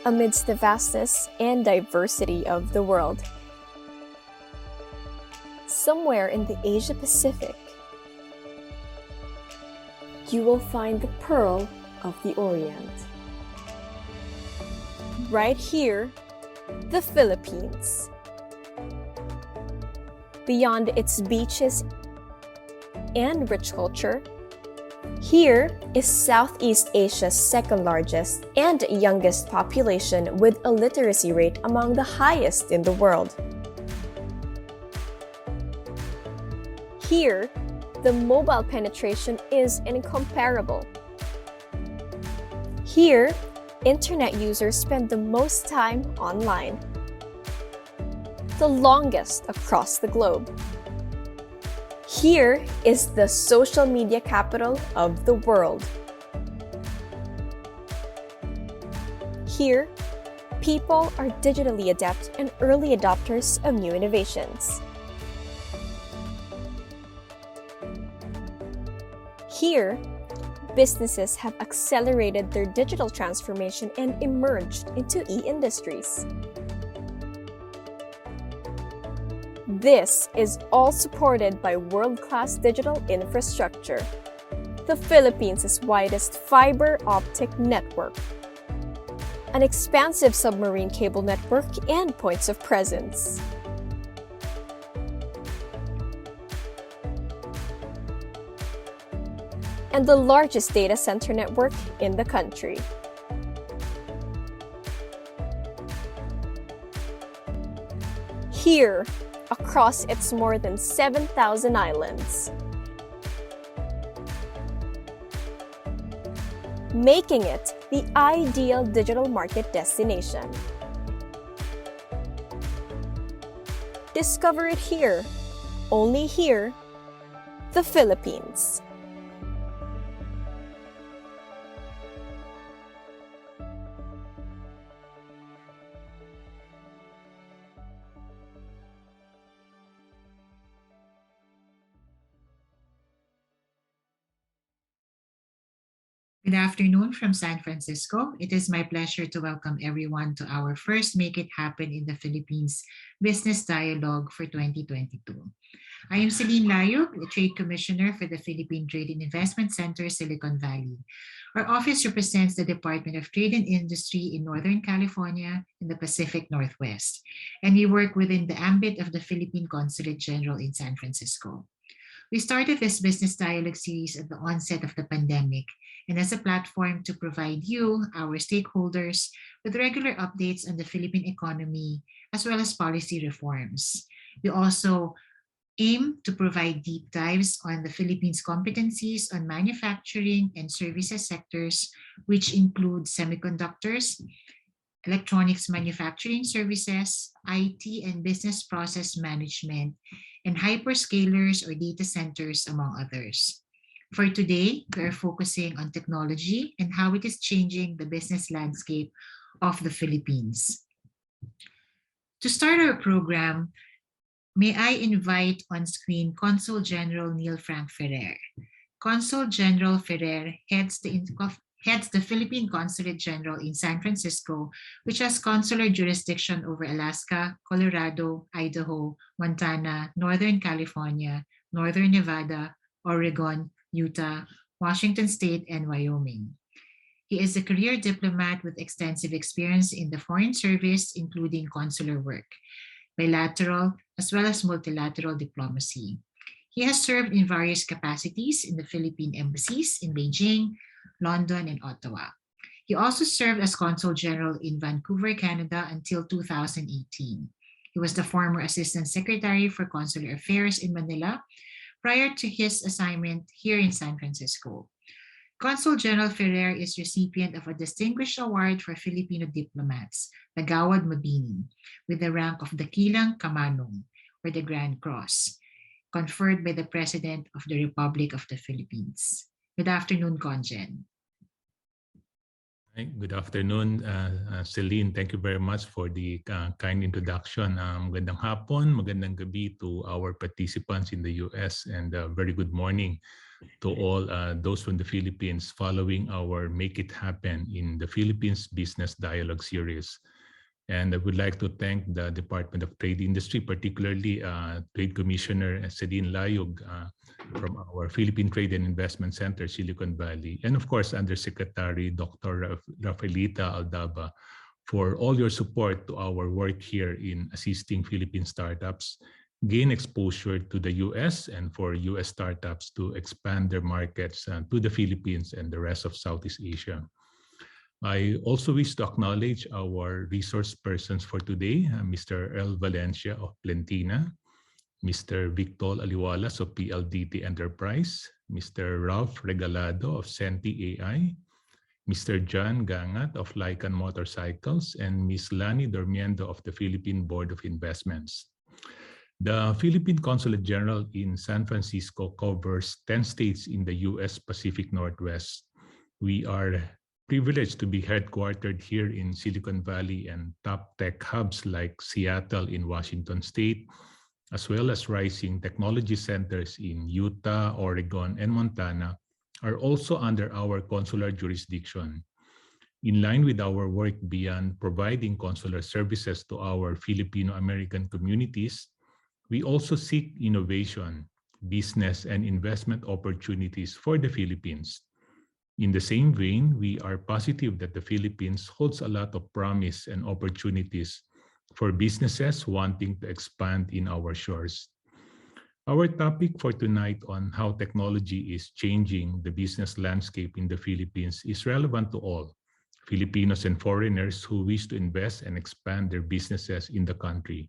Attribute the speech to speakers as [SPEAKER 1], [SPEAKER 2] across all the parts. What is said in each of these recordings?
[SPEAKER 1] amidst the vastness and diversity of the world. Somewhere in the Asia Pacific, you will find the pearl of the Orient. Right here, the Philippines. Beyond its beaches and rich culture, here is Southeast Asia's second largest and youngest population with a literacy rate among the highest in the world. Here, the mobile penetration is incomparable. Here, internet users spend the most time online, the longest across the globe. Here is the social media capital of the world. Here, people are digitally adept and early adopters of new innovations. Here, businesses have accelerated their digital transformation and emerged into e-industries. This is all supported by world-class digital infrastructure, the Philippines' widest fiber optic network, an expansive submarine cable network and points of presence, and the largest data center network in the country. Here, across its more than 7,000 islands, making it the ideal digital market destination. Discover it here, only here, the Philippines.
[SPEAKER 2] Good afternoon from San Francisco. It is my pleasure to welcome everyone to our first Make It Happen in the Philippines Business Dialogue for 2022. I am Celine Layug, the Trade Commissioner for the Philippine Trade and Investment Center, Silicon Valley. Our office represents the Department of Trade and Industry in Northern California and the Pacific Northwest, and we work within the ambit of the Philippine Consulate General in San Francisco. We started this business dialogue series at the onset of the pandemic and as a platform to provide you, our stakeholders, with regular updates on the Philippine economy as well as policy reforms. We also aim to provide deep dives on the Philippines' competencies on manufacturing and services sectors, which include semiconductors, electronics manufacturing services, IT and business process management, and hyperscalers or data centers, among others. For today, we are focusing on technology and how it is changing the business landscape of the Philippines. To start our program, may I invite on screen Consul General Neil Frank Ferrer. Consul General Ferrer heads the Philippine Consulate General in San Francisco, which has consular jurisdiction over Alaska, Colorado, Idaho, Montana, Northern California, Northern Nevada, Oregon, Utah, Washington State, and Wyoming. He is a career diplomat with extensive experience in the Foreign Service, including consular work, bilateral as well as multilateral diplomacy. He has served in various capacities in the Philippine embassies in Beijing, London, and Ottawa. He also served as Consul General in Vancouver, Canada until 2018. He was the former Assistant Secretary for Consular Affairs in Manila prior to his assignment here in San Francisco. Consul General Ferrer is recipient of a distinguished award for Filipino diplomats, the Gawad Mabini, with the rank of Dakilang Kamanong, or the Grand Cross, conferred by the President of the Republic of the Philippines. Good afternoon, Congen.
[SPEAKER 3] Hi, good afternoon, Celine. Thank you very much for the kind introduction. Magandang hapon, magandang gabi to our participants in the US, and very good morning to all those from the Philippines following our Make It Happen in the Philippines Business Dialogue series. And I would like to thank the Department of Trade Industry, particularly Trade Commissioner Celine Layog from our Philippine Trade and Investment Center, Silicon Valley, and of course, Undersecretary Dr. Rafaelita Aldaba, for all your support to our work here in assisting Philippine startups gain exposure to the US and for US startups to expand their markets to the Philippines and the rest of Southeast Asia. I also wish to acknowledge our resource persons for today, Mr. Earl Valencia of Plentina, Mr. Victor Aliwalas of PLDT Enterprise, Mr. Ralph Regalado of Senti AI, Mr. John Gangat of Lycan Motorcycles, and Ms. Lani Dormiendo of the Philippine Board of Investments. The Philippine Consulate General in San Francisco covers 10 states in the U.S. Pacific Northwest. We are privileged to be headquartered here in Silicon Valley, and top tech hubs like Seattle in Washington State, as well as rising technology centers in Utah, Oregon, and Montana, are also under our consular jurisdiction. In line with our work beyond providing consular services to our Filipino-American communities, we also seek innovation, business, and investment opportunities for the Philippines. In the same vein, we are positive that the Philippines holds a lot of promise and opportunities for businesses wanting to expand in our shores. Our topic for tonight on how technology is changing the business landscape in the Philippines is relevant to all Filipinos and foreigners who wish to invest and expand their businesses in the country.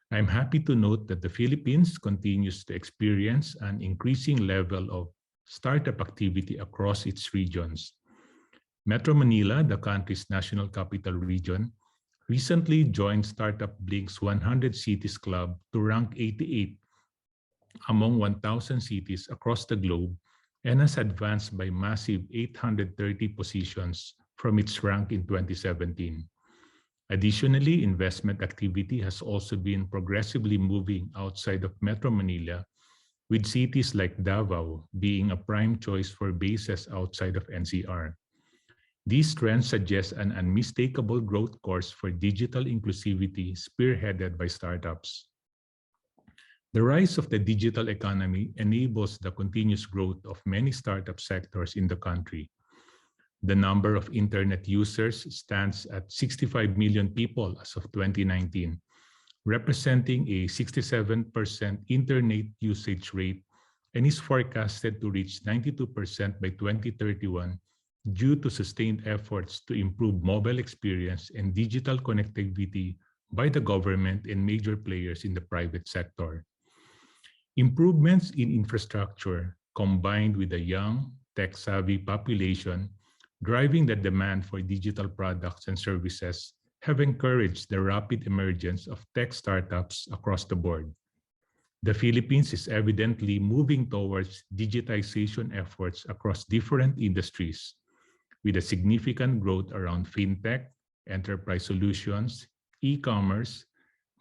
[SPEAKER 3] I'm happy to note that the Philippines continues to experience an increasing level of startup activity across its regions. Metro Manila, the country's national capital region, recently joined Startup Blink's 100 Cities Club to rank 88 among 1,000 cities across the globe and has advanced by massive 830 positions from its rank in 2017. Additionally, investment activity has also been progressively moving outside of Metro Manila, with cities like Davao being a prime choice for bases outside of NCR. These trends suggest an unmistakable growth course for digital inclusivity spearheaded by startups. The rise of the digital economy enables the continuous growth of many startup sectors in the country. The number of internet users stands at 65 million people as of 2019, representing a 67% internet usage rate, and is forecasted to reach 92% by 2031 due to sustained efforts to improve mobile experience and digital connectivity by the government and major players in the private sector. Improvements in infrastructure, combined with a young, tech-savvy population, driving the demand for digital products and services, have encouraged the rapid emergence of tech startups across the board. The Philippines is evidently moving towards digitization efforts across different industries, with a significant growth around fintech, enterprise solutions, e-commerce,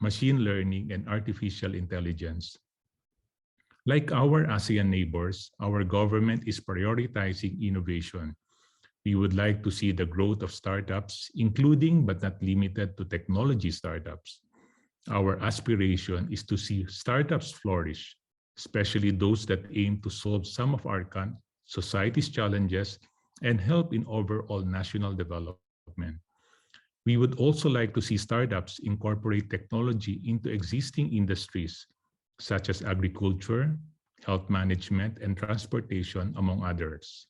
[SPEAKER 3] machine learning, and artificial intelligence. Like our ASEAN neighbors, our government is prioritizing innovation. We would like to see the growth of startups, including but not limited to technology startups. Our aspiration is to see startups flourish, especially those that aim to solve some of our society's challenges and help in overall national development. We would also like to see startups incorporate technology into existing industries, such as agriculture, health management, and transportation, among others.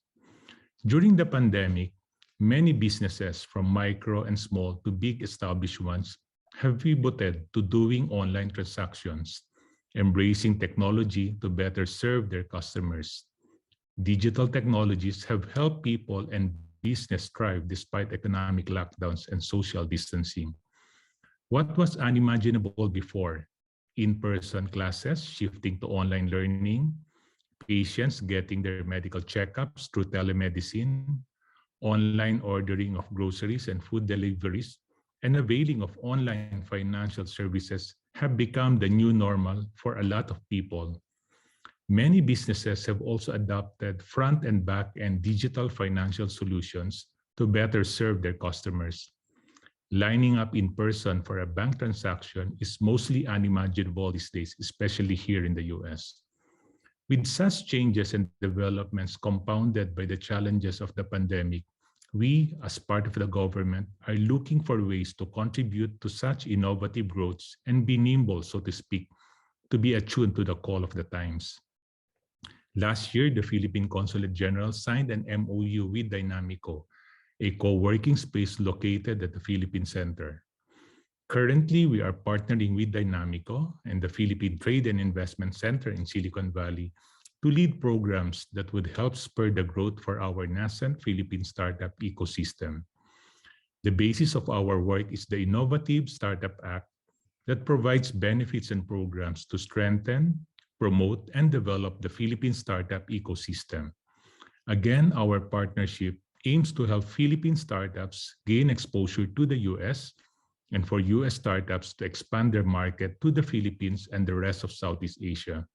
[SPEAKER 3] During the pandemic, many businesses, from micro and small to big established ones, have pivoted to doing online transactions, embracing technology to better serve their customers. Digital technologies have helped people and business thrive despite economic lockdowns and social distancing. What was unimaginable before? In-person classes shifting to online learning, patients getting their medical checkups through telemedicine, online ordering of groceries and food deliveries, and availing of online financial services have become the new normal for a lot of people. Many businesses have also adopted front and back end digital financial solutions to better serve their customers. Lining up in person for a bank transaction is mostly unimaginable these days, especially here in the US. With such changes and developments compounded by the challenges of the pandemic, we, as part of the government, are looking for ways to contribute to such innovative growths and be nimble, so to speak, to be attuned to the call of the times. Last year, the Philippine Consul General signed an MOU with Dynamico, a co-working space located at the Philippine Center. Currently, we are partnering with Dynamico and the Philippine Trade and Investment Center in Silicon Valley to lead programs that would help spur the growth for our nascent Philippine startup ecosystem. The basis of our work is the Innovative Startup Act that provides benefits and programs to strengthen, promote, and develop the Philippine startup ecosystem. Again, our partnership aims to help Philippine startups gain exposure to the US and for US startups to expand their market to the Philippines and the rest of Southeast Asia.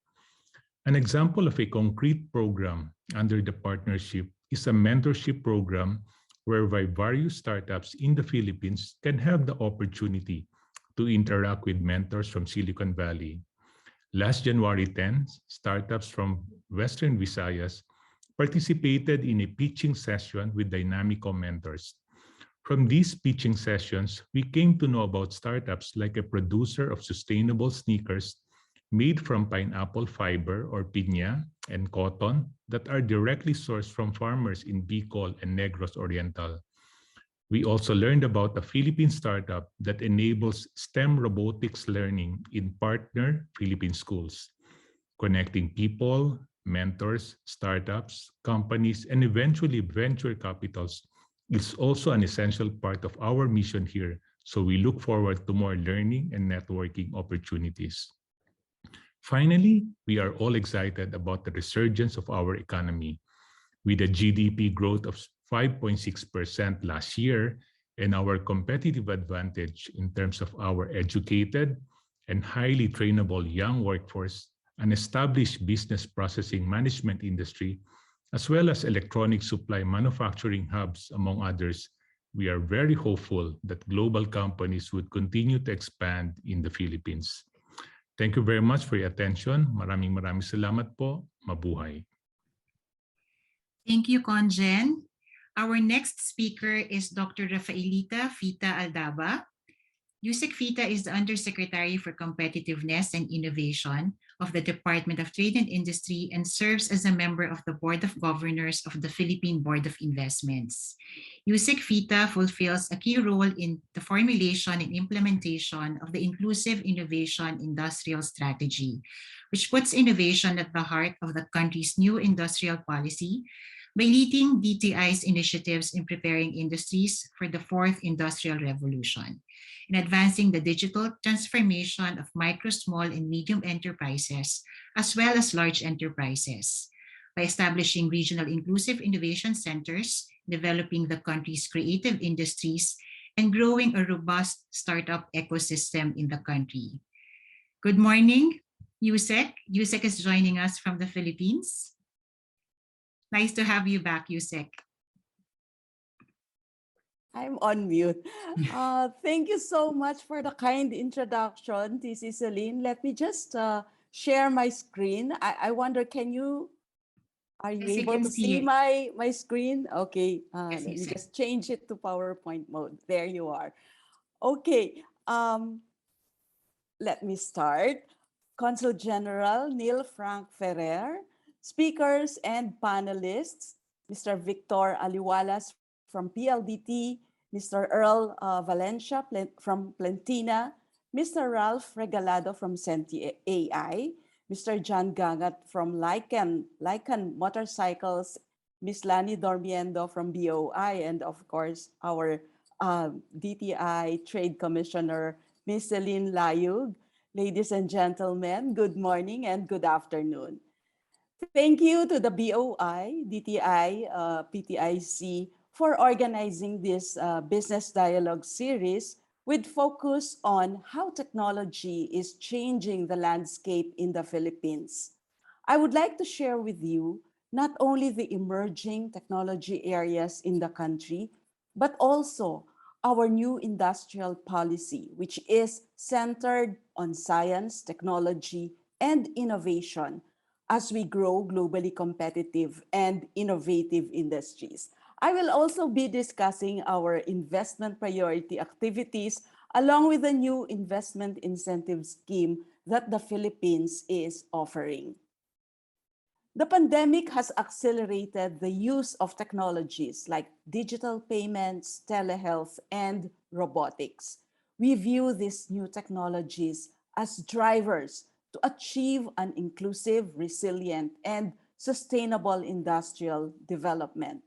[SPEAKER 3] An example of a concrete program under the partnership is a mentorship program whereby various startups in the Philippines can have the opportunity to interact with mentors from Silicon Valley. Last January 10, startups from Western Visayas participated in a pitching session with Dynamico mentors. From these pitching sessions, we came to know about startups like a producer of sustainable sneakers made from pineapple fiber or piña and cotton that are directly sourced from farmers in Bicol and Negros Oriental. We also learned about a Philippine startup that enables STEM robotics learning in partner Philippine schools, connecting people, mentors, startups, companies, and eventually venture capitals is also an essential part of our mission here, so we look forward to more learning and networking opportunities. Finally, we are all excited about the resurgence of our economy. With a GDP growth of 5.6% last year and our competitive advantage in terms of our educated and highly trainable young workforce, an established business processing management industry, as well as electronic supply manufacturing hubs, among others, we are very hopeful that global companies would continue to expand in the Philippines. Thank you very much for your attention. Maraming salamat po. Mabuhay.
[SPEAKER 2] Thank you, Conjen. Our next speaker is Dr. Rafaelita Fita Aldaba. Yusek Fita is the Undersecretary for Competitiveness and Innovation of the Department of Trade and Industry and serves as a member of the Board of Governors of the Philippine Board of Investments. Yusek Fita fulfills a key role in the formulation and implementation of the Inclusive Innovation Industrial Strategy, which puts innovation at the heart of the country's new industrial policy by leading DTI's initiatives in preparing industries for the fourth industrial revolution, in advancing the digital transformation of micro, small, and medium enterprises, as well as large enterprises, by establishing regional inclusive innovation centers, developing the country's creative industries, and growing a robust startup ecosystem in the country. Good morning, Yusek. Yusek is joining us from the Philippines. Nice to have you back, Yusek.
[SPEAKER 4] I'm on mute. Thank you so much for the kind introduction. This is Celine. Let me just share my screen. I wonder, are you
[SPEAKER 2] Yes,
[SPEAKER 4] able to see my screen? Okay,
[SPEAKER 2] Yes,
[SPEAKER 4] let me
[SPEAKER 2] Yusek.
[SPEAKER 4] just change it to PowerPoint mode. There you are. Okay, let me start. Consul General Neil Frank Ferrer, speakers and panelists, Mr. Victor Aliwalas from PLDT, Mr. Earl Valencia from Plentina, Mr. Ralph Regalado from Senti AI, Mr. John Gangat from Lycan Motorcycles, Ms. Lani Dormiendo from BOI, and of course, our DTI Trade Commissioner, Ms. Celine Layug. Ladies and gentlemen, good morning and good afternoon. Thank you to the BOI, DTI, PTIC for organizing this business dialogue series with focus on how technology is changing the landscape in the Philippines. I would like to share with you not only the emerging technology areas in the country, but also our new industrial policy, which is centered on science, technology, and innovation as we grow globally competitive and innovative industries. I will also be discussing our investment priority activities along with the new investment incentive scheme that the Philippines is offering. The pandemic has accelerated the use of technologies like digital payments, telehealth, and robotics. We view these new technologies as drivers to achieve an inclusive, resilient, and sustainable industrial development.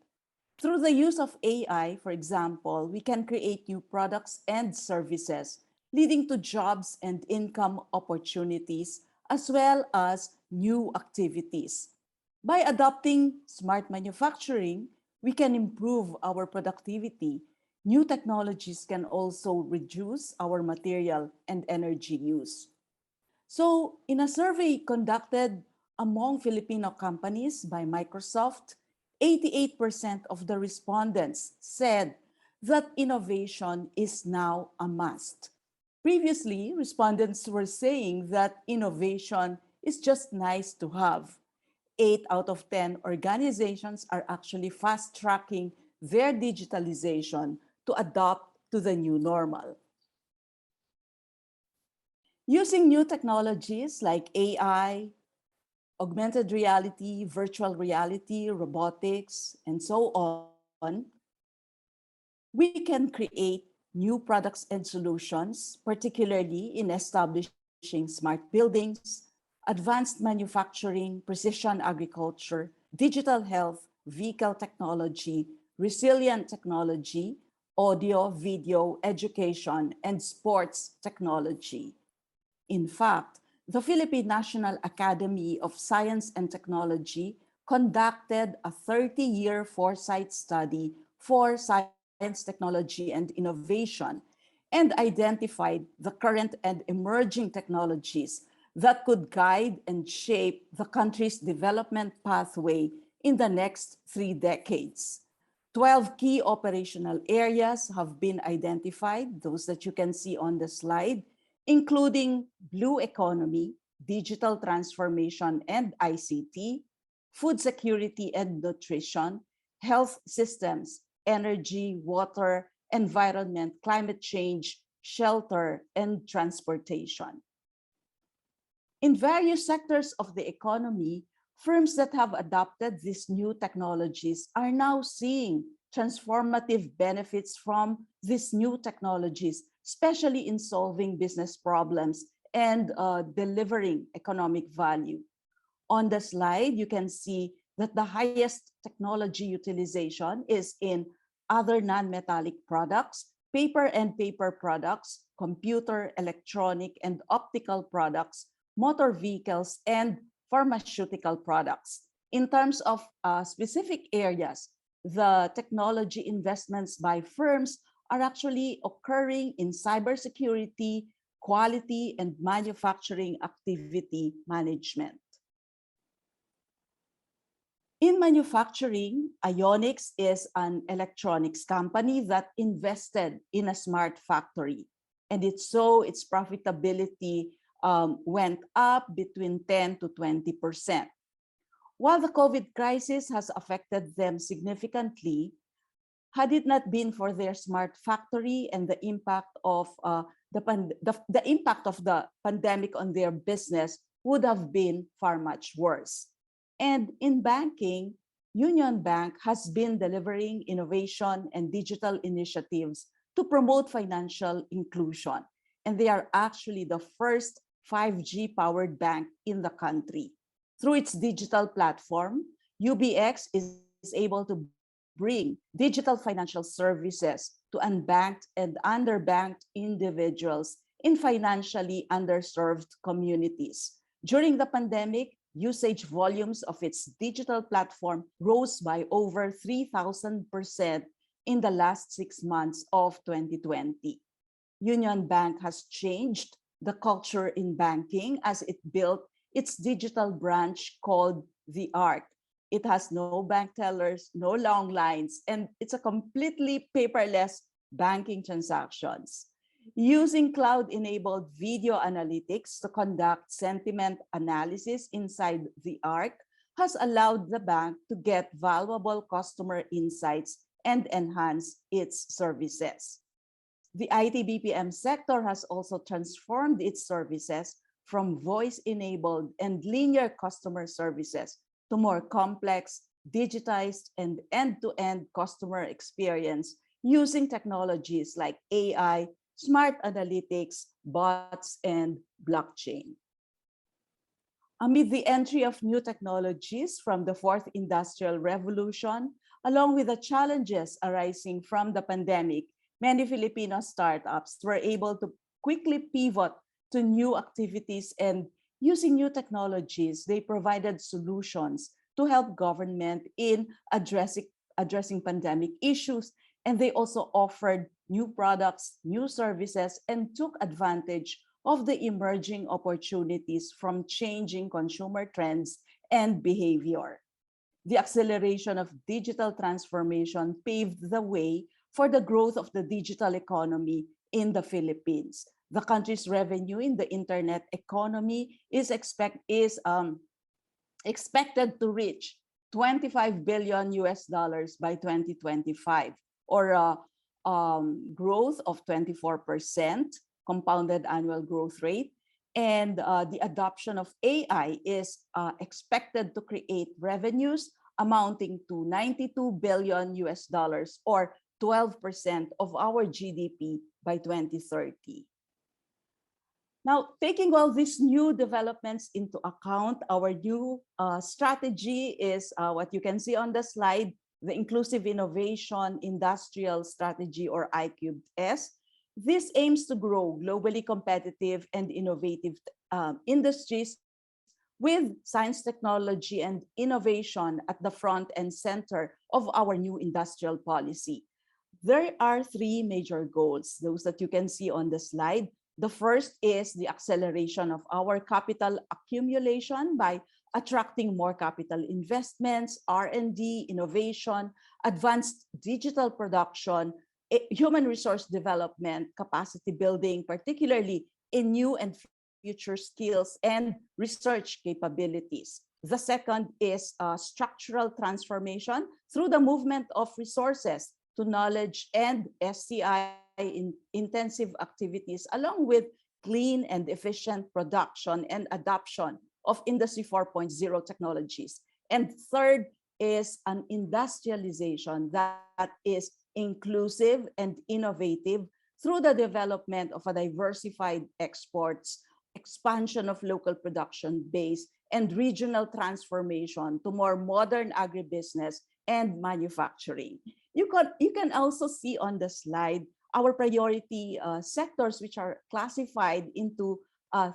[SPEAKER 4] Through the use of AI, for example, we can create new products and services, leading to jobs and income opportunities, as well as new activities. By adopting smart manufacturing, we can improve our productivity. New technologies can also reduce our material and energy use. So, in a survey conducted among Filipino companies by Microsoft, 88% of the respondents said that innovation is now a must. Previously, respondents were saying that innovation is just nice to have. 8 out of 10 organizations are actually fast tracking their digitalization to adapt to the new normal. Using new technologies like AI, augmented reality, virtual reality, robotics, and so on, we can create new products and solutions, particularly in establishing smart buildings, advanced manufacturing, precision agriculture, digital health, vehicle technology, resilient technology, audio, video, education, and sports technology. In fact, the Philippine National Academy of Science and Technology conducted a 30-year foresight study for science, technology, and innovation and identified the current and emerging technologies that could guide and shape the country's development pathway in the next 3 decades. 12 key operational areas have been identified, those that you can see on the slide, including blue economy, digital transformation and ICT, food security and nutrition, health systems, energy, water, environment, climate change, shelter, and transportation. In various sectors of the economy, firms that have adopted these new technologies are now seeing transformative benefits from these new technologies, especially in solving business problems and delivering economic value. On the slide, you can see that the highest technology utilization is in other non-metallic products, paper and paper products, computer, electronic, and optical products, motor vehicles, and pharmaceutical products. In terms of specific areas, the technology investments by firms are actually occurring in cybersecurity, quality, and manufacturing activity management. In manufacturing, Ionix is an electronics company that invested in a smart factory, and its profitability went up between 10 to 20%. While the COVID crisis has affected them significantly, had it not been for their smart factory and the impact of the impact of the pandemic on their business would have been far much worse. And in banking, Union Bank has been delivering innovation and digital initiatives to promote financial inclusion. And they are actually the first 5G powered bank in the country. Through its digital platform, UBX is able to bring digital financial services to unbanked and underbanked individuals in financially underserved communities. During the pandemic, usage volumes of its digital platform rose by over 3,000% in the last 6 months of 2020. Union Bank has changed the culture in banking as it built its digital branch called the ARC. It has no bank tellers, no long lines, and it's a completely paperless banking transactions. Using cloud-enabled video analytics to conduct sentiment analysis inside the ARC has allowed the bank to get valuable customer insights and enhance its services. The IT BPM sector has also transformed its services from voice-enabled and linear customer services to more complex, digitized, and end-to-end customer experience using technologies like AI, smart analytics, bots, and blockchain. Amid the entry of new technologies from the fourth industrial revolution, along with the challenges arising from the pandemic, many Filipino startups were able to quickly pivot to new activities, and using new technologies, they provided solutions to help government in addressing pandemic issues. And they also offered new products, new services, and took advantage of the emerging opportunities from changing consumer trends and behavior. The acceleration of digital transformation paved the way for the growth of the digital economy in the Philippines. The country's revenue in the internet economy is expected to reach 25 billion US dollars by 2025, or a growth of 24% compounded annual growth rate. And the adoption of AI is expected to create revenues amounting to 92 billion US dollars, or 12% of our GDP by 2030. Now, taking all these new developments into account, our new strategy is what you can see on the slide, the Inclusive Innovation Industrial Strategy, or ICUBS. This aims to grow globally competitive and innovative industries with science, technology, and innovation at the front and center of our new industrial policy. There are three major goals, those that you can see on the slide. The first is the acceleration of our capital accumulation by attracting more capital investments, R&D, innovation, advanced digital production, human resource development, capacity building, particularly in new and future skills and research capabilities. The second is structural transformation through the movement of resources to knowledge and SCI intensive activities, along with clean and efficient production and adoption of Industry 4.0 technologies. And third is an industrialization that is inclusive and innovative through the development of a diversified exports, expansion of local production base, and regional transformation to more modern agribusiness and manufacturing. You can also see on the slide our priority sectors, which are classified into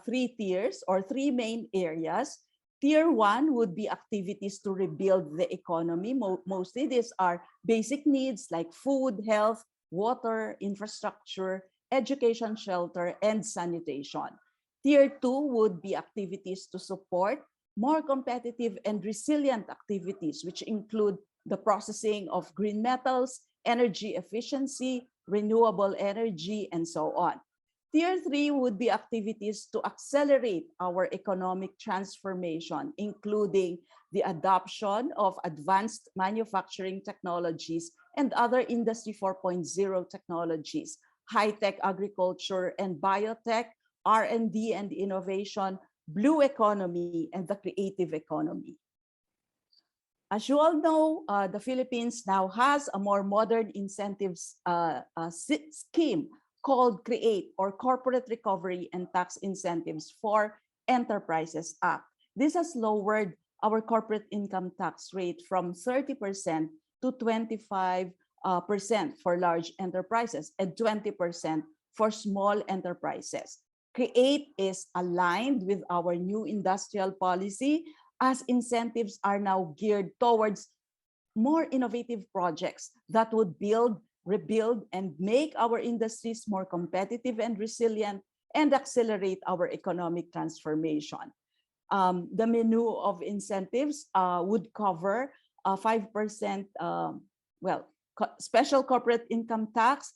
[SPEAKER 4] three tiers or three main areas. Tier 1 would be activities to rebuild the economy. Mostly these are basic needs like food, health, water, infrastructure, education, shelter, and sanitation. Tier 2 would be activities to support more competitive and resilient activities, which include the processing of green metals, energy efficiency, renewable energy, and so on. Tier 3 would be activities to accelerate our economic transformation, including the adoption of advanced manufacturing technologies and other Industry 4.0 technologies, high-tech agriculture and biotech, R&D and innovation, blue economy, and the creative economy. As you all know, the Philippines now has a more modern incentives scheme called CREATE, or Corporate Recovery and Tax Incentives for Enterprises Act. This has lowered our corporate income tax rate from 30% to 25% for large enterprises and 20% for small enterprises. CREATE is aligned with our new industrial policy, as incentives are now geared towards more innovative projects that would build, rebuild, and make our industries more competitive and resilient and accelerate our economic transformation. The menu of incentives would cover 5%, special corporate income tax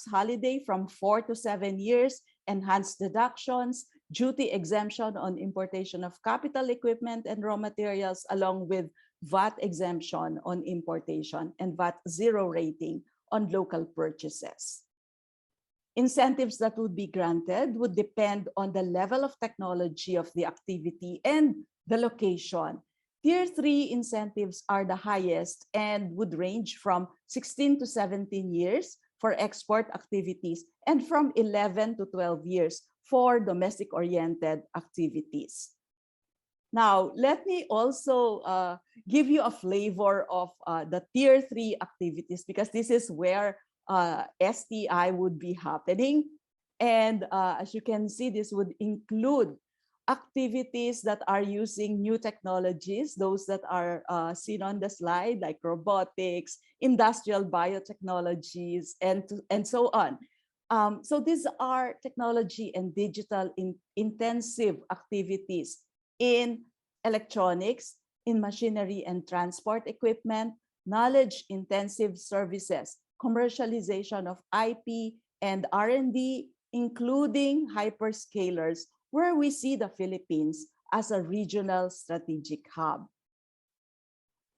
[SPEAKER 4] holiday from 4 to 7 years, enhanced deductions, duty exemption on importation of capital equipment and raw materials, along with VAT exemption on importation and VAT zero rating on local purchases. Incentives that would be granted would depend on the level of technology of the activity and the location. Tier 3 incentives are the highest and would range from 16 to 17 years for export activities and from 11 to 12 years for domestic-oriented activities. Now, let me also give you a flavor of the Tier 3 activities, because this is where STI would be happening. And as you can see, this would include activities that are using new technologies, those that are seen on the slide, like robotics, industrial biotechnologies, and so on. So these are technology and digital intensive activities in electronics, in machinery and transport equipment, knowledge intensive services, commercialization of IP and R&D, including hyperscalers, where we see the Philippines as a regional strategic hub.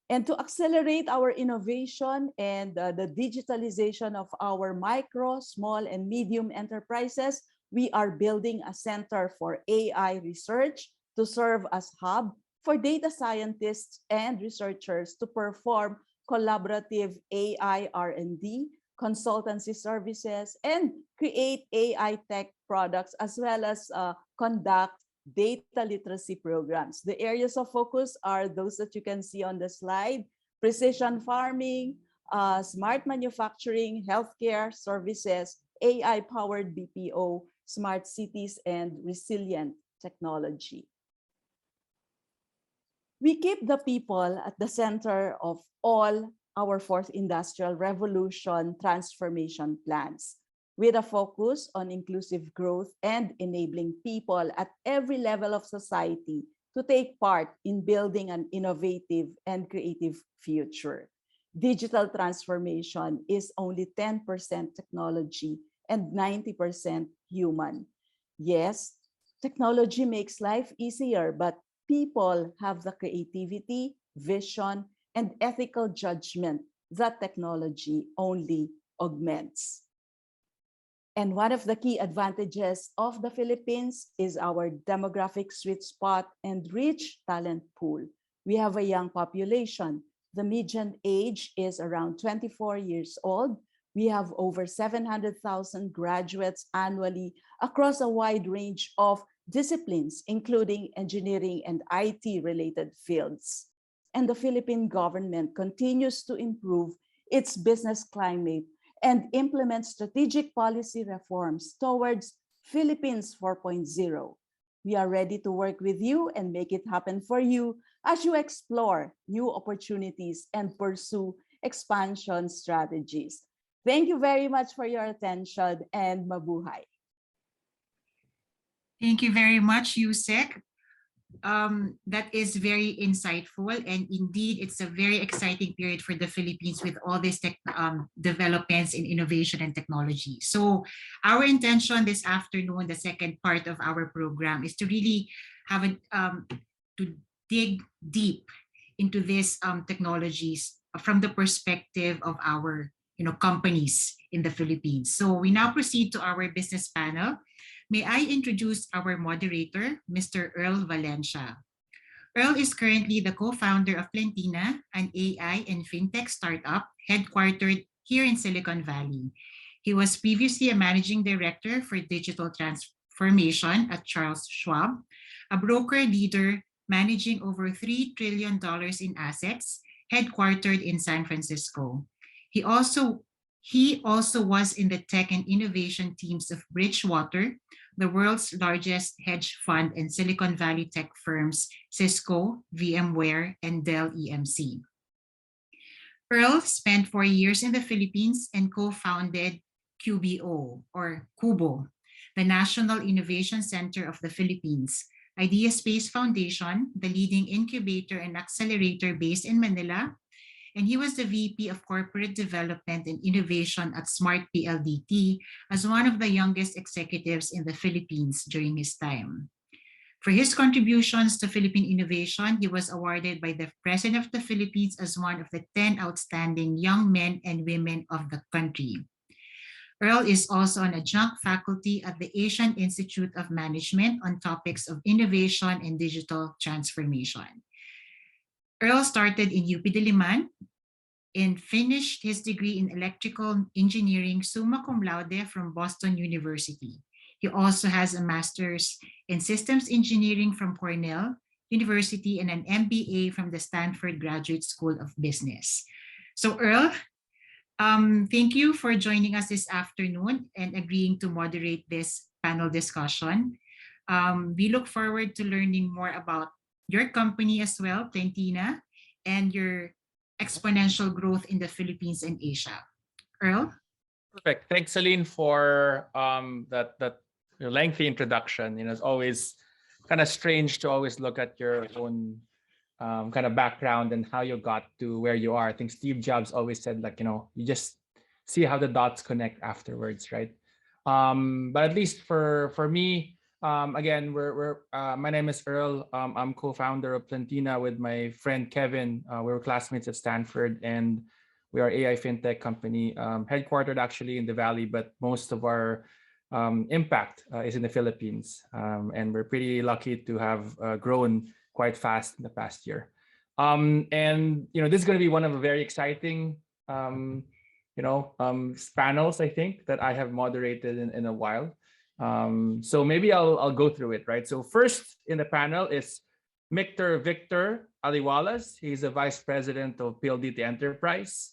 [SPEAKER 4] And to accelerate our innovation and the digitalization of our micro, small, and medium enterprises, we are building a center for AI research to serve as hub for data scientists and researchers to perform collaborative AI R&D, consultancy services, and create AI tech products, as well as conduct data literacy programs. The areas of focus are those that you can see on the slide: precision farming, smart manufacturing, healthcare services, AI-powered BPO, smart cities, and resilient technology. We keep the people at the center of all our fourth industrial revolution transformation plans, with a focus on inclusive growth and enabling people at every level of society to take part in building an innovative and creative future. Digital transformation is only 10% technology and 90% human. Yes, technology makes life easier, but people have the creativity, vision, and ethical judgment that technology only augments. And one of the key advantages of the Philippines is our demographic sweet spot and rich talent pool. We have a young population. The median age is around 24 years old. We have over 700,000 graduates annually across a wide range of disciplines, including engineering and IT-related fields. And the Philippine government continues to improve its business climate and implement strategic policy reforms towards Philippines 4.0. We are ready to work with you and make it happen for you as you explore new opportunities and pursue expansion strategies. Thank you very much for your attention, and mabuhay.
[SPEAKER 2] Thank you very much, Yusek. That is very insightful, and indeed it's a very exciting period for the Philippines with all these developments in innovation and technology. So our intention this afternoon, the second part of our program, is to really have to dig deep into these technologies from the perspective of our companies in the Philippines. So we now proceed to our business panel. May I introduce our moderator, Mr. Earl Valencia. Earl is currently the co-founder of Plentina, an AI and fintech startup headquartered here in Silicon Valley. He was previously a managing director for digital transformation at Charles Schwab, a broker leader managing over $3 trillion in assets, headquartered in San Francisco. He also was in the tech and innovation teams of Bridgewater, the world's largest hedge fund, and Silicon Valley tech firms Cisco, VMware, and Dell EMC. Earl spent 4 years in the Philippines and co-founded QBO, or Kubo, the National Innovation Center of the Philippines, Idea Space Foundation, the leading incubator and accelerator based in Manila, and he was the VP of Corporate Development and Innovation at Smart PLDT as one of the youngest executives in the Philippines during his time. For his contributions to Philippine innovation, he was awarded by the President of the Philippines as one of the 10 outstanding young men and women of the country. Earl is also an adjunct faculty at the Asian Institute of Management on topics of innovation and digital transformation. Earl started in UP Diliman and finished his degree in electrical engineering summa cum laude from Boston University. He also has a master's in systems engineering from Cornell University and an MBA from the Stanford Graduate School of Business. So Earl, thank you for joining us this afternoon and agreeing to moderate this panel discussion. We look forward to learning more about your company as well, Plentina, and your exponential growth in the Philippines and Asia. Earl?
[SPEAKER 5] Perfect. Thanks, Celine, for that lengthy introduction. It's always kind of strange to always look at your own kind of background and how you got to where you are. I think Steve Jobs always said, you just see how the dots connect afterwards, right? But at least for me, again, my name is Earl. I'm co-founder of Plentina with my friend Kevin. We were classmates at Stanford, and we are AI fintech company, headquartered actually in the Valley, but most of our impact is in the Philippines. And we're pretty lucky to have grown quite fast in the past year. And this is going to be one of the very exciting panels, I think, that I have moderated in a while. So maybe I'll go through it, right? So first in the panel is Mr. Victor Aliwalas. He's a vice president of PLDT Enterprise.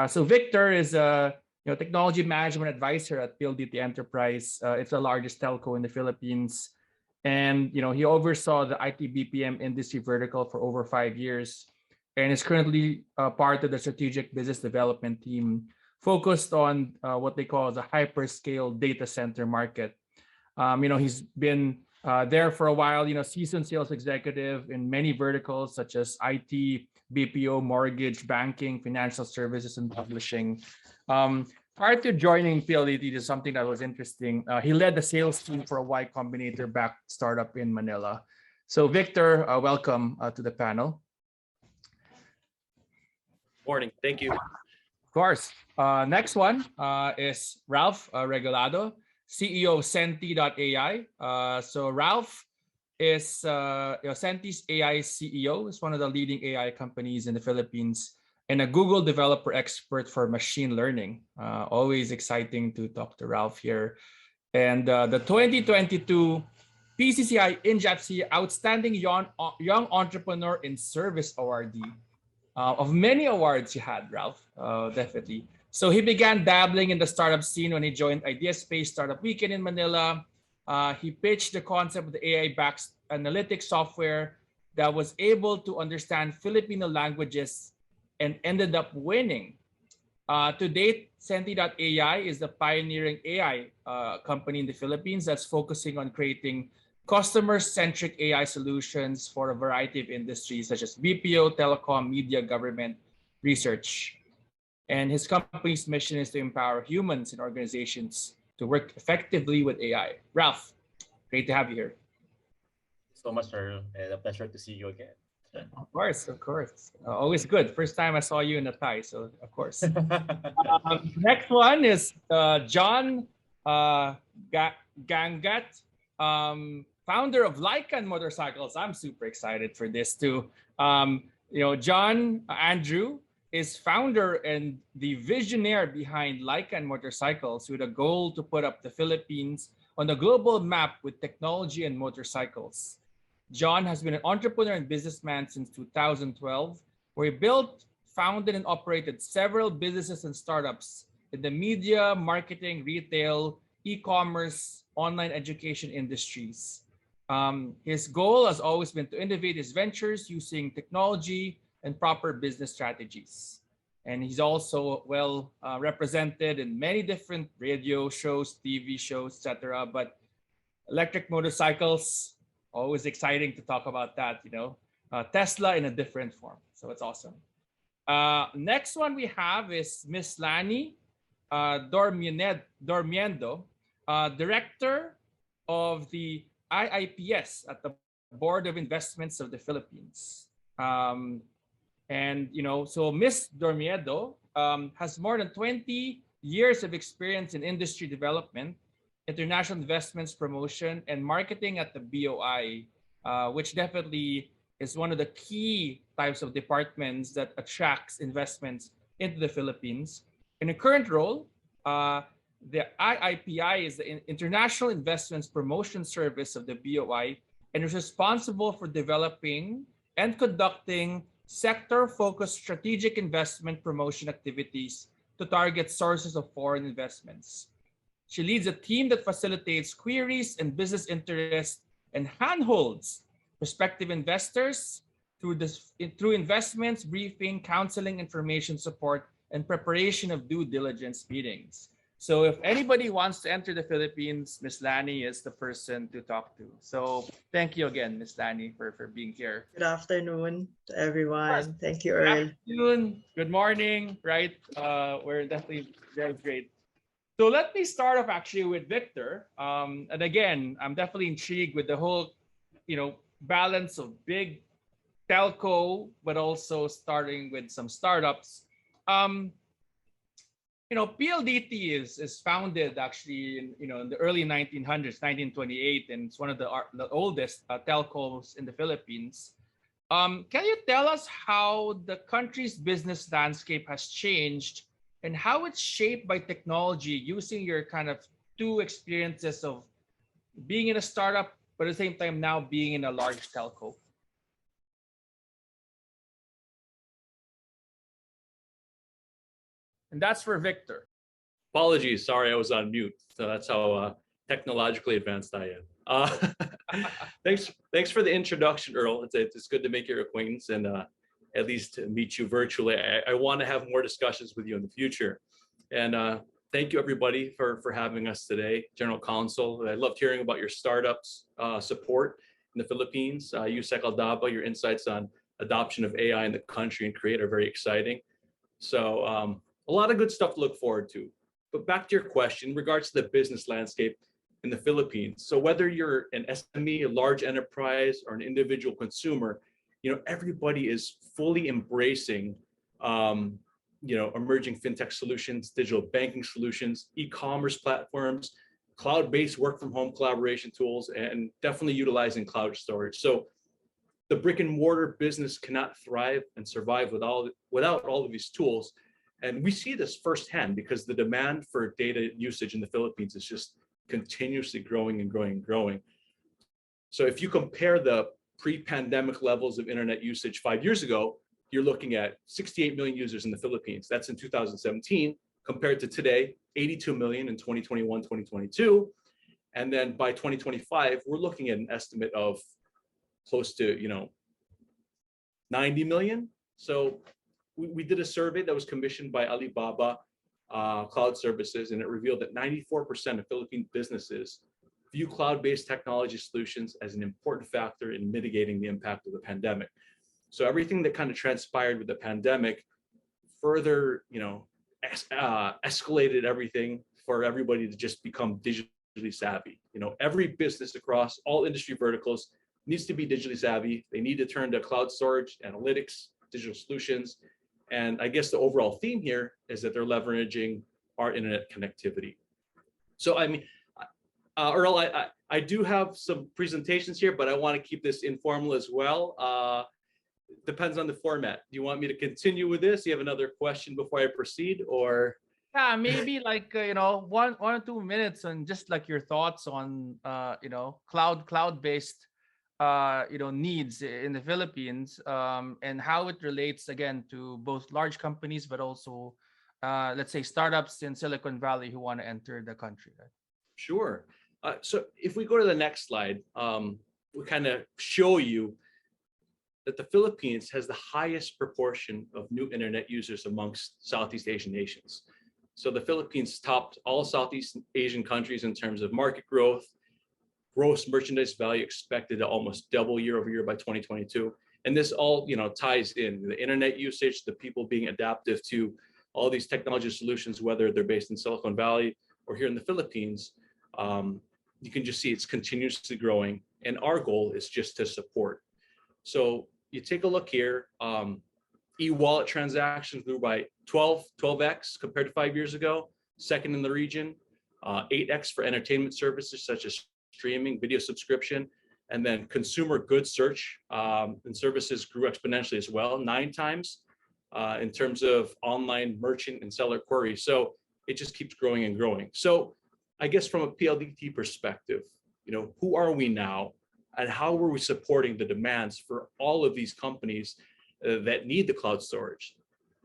[SPEAKER 5] So Victor is a technology management advisor at PLDT Enterprise. It's the largest telco in the Philippines. And he oversaw the IT BPM industry vertical for over 5 years, and is currently part of the strategic business development team focused on what they call the hyperscale data center market. He's been there for a while, seasoned sales executive in many verticals such as IT, BPO, mortgage, banking, financial services, and publishing. Prior to joining PLDT, this is something that was interesting. He led the sales team for a Y Combinator-backed startup in Manila. So Victor, welcome to the panel.
[SPEAKER 6] Morning. Thank you.
[SPEAKER 5] Of course. Next one is Ralph Regalado, CEO of Senti.ai. So Ralph is Senti's AI CEO. It's one of the leading AI companies in the Philippines and a Google developer expert for machine learning. Always exciting to talk to Ralph here. And the 2022 PCCI INJAPC Outstanding Young Entrepreneur in Service awardee. Of many awards you had, Ralph, definitely. So he began dabbling in the startup scene when he joined Idea Space Startup Weekend in Manila. He pitched the concept of the AI-backed analytics software that was able to understand Filipino languages and ended up winning. To date, Senti.ai is the pioneering AI company in the Philippines that's focusing on creating customer-centric AI solutions for a variety of industries such as BPO, telecom, media, government, research. And his company's mission is to empower humans and organizations to work effectively with AI. Ralph, great to have you here.
[SPEAKER 6] So much, Earl, and a pleasure to see you again.
[SPEAKER 5] Of course. Always good. First time I saw you in a tie, so of course. Next one is John Gangat, founder of Lycan Motorcycles. I'm super excited for this too. John Andrew is founder and the visionary behind Lycan Motorcycles with a goal to put up the Philippines on the global map with technology and motorcycles. John has been an entrepreneur and businessman since 2012, where he built, founded, and operated several businesses and startups in the media, marketing, retail, e-commerce, online education industries. His goal has always been to innovate his ventures using technology and proper business strategies. And he's also well represented in many different radio shows, TV shows, etc. But electric motorcycles, always exciting to talk about that, Tesla in a different form. So it's awesome. Next one we have is Miss Lani Dormiendo, Director of the IIPS at the Board of Investments of the Philippines. So Miss Dormiedo has more than 20 years of experience in industry development, international investments promotion, and marketing at the BOI, which definitely is one of the key types of departments that attracts investments into the Philippines. In her current role, the IIPI is the International Investments Promotion Service of the BOI and is responsible for developing and conducting sector-focused strategic investment promotion activities to target sources of foreign investments. She leads a team that facilitates queries and business interest and handholds prospective investors through investments, briefing, counseling, information support, and preparation of due diligence meetings. So if anybody wants to enter the Philippines, Ms. Lani is the person to talk to. So thank you again, Ms. Lani, for being here.
[SPEAKER 7] Good afternoon to everyone. Thank you, Earl.
[SPEAKER 5] Good afternoon, good morning, right? We're definitely very great. So let me start off actually with Victor. And again, I'm definitely intrigued with the whole, balance of big telco, but also starting with some startups. PLDT is founded actually in the early 1900s, 1928, and it's one of the oldest telcos in the Philippines. Can you tell us how the country's business landscape has changed and how it's shaped by technology, using your kind of two experiences of being in a startup, but at the same time now being in a large telco? And that's for Victor.
[SPEAKER 6] Apologies, sorry, I was on mute. So that's how technologically advanced I am. Thanks for the introduction, Earl. It's good to make your acquaintance and at least to meet you virtually. I want to have more discussions with you in the future. And thank you, everybody, for having us today. General Counsel, I loved hearing about your startups support in the Philippines. Yusek Aldaba, your insights on adoption of AI in the country and Create are very exciting. So a lot of good stuff to look forward to. But back to your question in regards to the business landscape in the Philippines. So whether you're an SME, a large enterprise, or an individual consumer, everybody is fully embracing, emerging fintech solutions, digital banking solutions, e-commerce platforms, cloud-based work from home collaboration tools, and definitely utilizing cloud storage. So the brick and mortar business cannot thrive and survive without all of these tools. And we see this firsthand because the demand for data usage in the Philippines is just continuously growing and growing and growing. So if you compare the pre-pandemic levels of internet usage 5 years ago, you're looking at 68 million users in the Philippines. That's in 2017, compared to today, 82 million in 2021, 2022. And then by 2025, we're looking at an estimate of close to 90 million. So we did a survey that was commissioned by Alibaba Cloud Services, and it revealed that 94% of Philippine businesses view cloud-based technology solutions as an important factor in mitigating the impact of the pandemic. So everything that kind of transpired with the pandemic further, escalated everything for everybody to just become digitally savvy. Every business across all industry verticals needs to be digitally savvy. They need to turn to cloud storage, analytics, digital solutions. And I guess the overall theme here is that they're leveraging our internet connectivity. So, Earl, I do have some presentations here, but I want to keep this informal as well. Depends on the format. Do you want me to continue with this? Do you have another question before I proceed, or?
[SPEAKER 5] Yeah, maybe like 1 or 2 minutes on just like your thoughts on cloud-based needs in the Philippines, and how it relates again to both large companies, but also let's say startups in Silicon Valley who want to enter the country. Right?
[SPEAKER 6] Sure. So if we go to the next slide, we kind of show you that the Philippines has the highest proportion of new internet users amongst Southeast Asian nations. So the Philippines topped all Southeast Asian countries in terms of market growth, gross merchandise value expected to almost double year over year by 2022. And this all, ties in the internet usage, the people being adaptive to all these technology solutions, whether they're based in Silicon Valley or here in the Philippines. You can just see it's continuously growing, and our goal is just to support. So you take a look here, e-wallet transactions grew by 12x compared to 5 years ago, second in the region, 8x for entertainment services such as streaming, video subscription, and then consumer goods search and services grew exponentially as well, 9 times in terms of online merchant and seller queries. So it just keeps growing and growing. So I guess from a PLDT perspective, who are we now and how are we supporting the demands for all of these companies that need the cloud storage,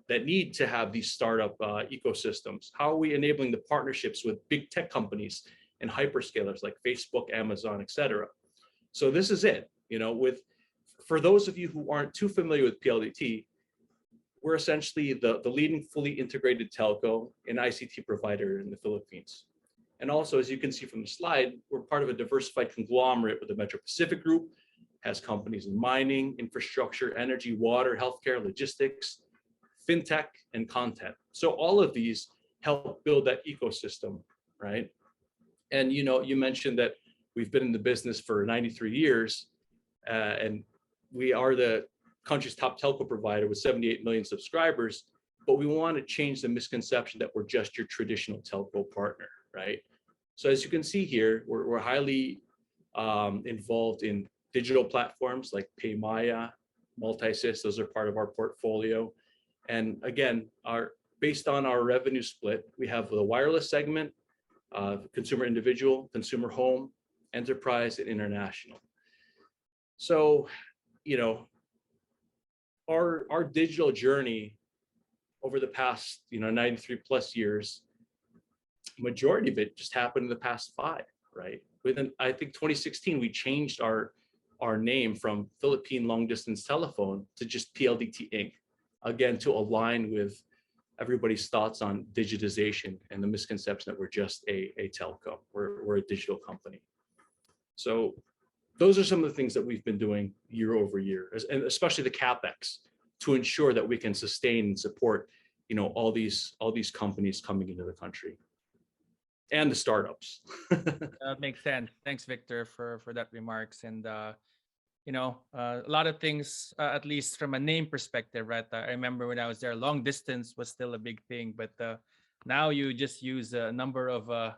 [SPEAKER 6] that need to have these startup ecosystems? How are we enabling the partnerships with big tech companies and hyperscalers like Facebook, Amazon, et cetera? So this is it, for those of you who aren't too familiar with PLDT, we're essentially the leading fully integrated telco and ICT provider in the Philippines. And also, as you can see from the slide, we're part of a diversified conglomerate with the Metro Pacific Group, has companies in mining, infrastructure, energy, water, healthcare, logistics, fintech, and content. So all of these help build that ecosystem, right? And you mentioned that we've been in the business for 93 years, and we are the country's top telco provider with 78 million subscribers, but we want to change the misconception that we're just your traditional telco partner, right? So as you can see here, we're highly involved in digital platforms like PayMaya, Multisys, those are part of our portfolio. And again, based on our revenue split, we have the wireless segment, consumer individual, consumer home, enterprise, and international. So, our digital journey over the past, 93 plus years, majority of it just happened in the past 5, right? Within, I think 2016, we changed our name from Philippine Long Distance Telephone to just PLDT Inc. Again, to align with everybody's thoughts on digitization and the misconception that we're just a telco. We're a digital company. So those are some of the things that we've been doing year over year, and especially the CapEx, to ensure that we can sustain and support, all these companies coming into the country and the startups.
[SPEAKER 5] That makes sense. Thanks, Victor, for that remarks. And a lot of things, at least from a name perspective, right? I remember when I was there, long distance was still a big thing, but now you just use a number of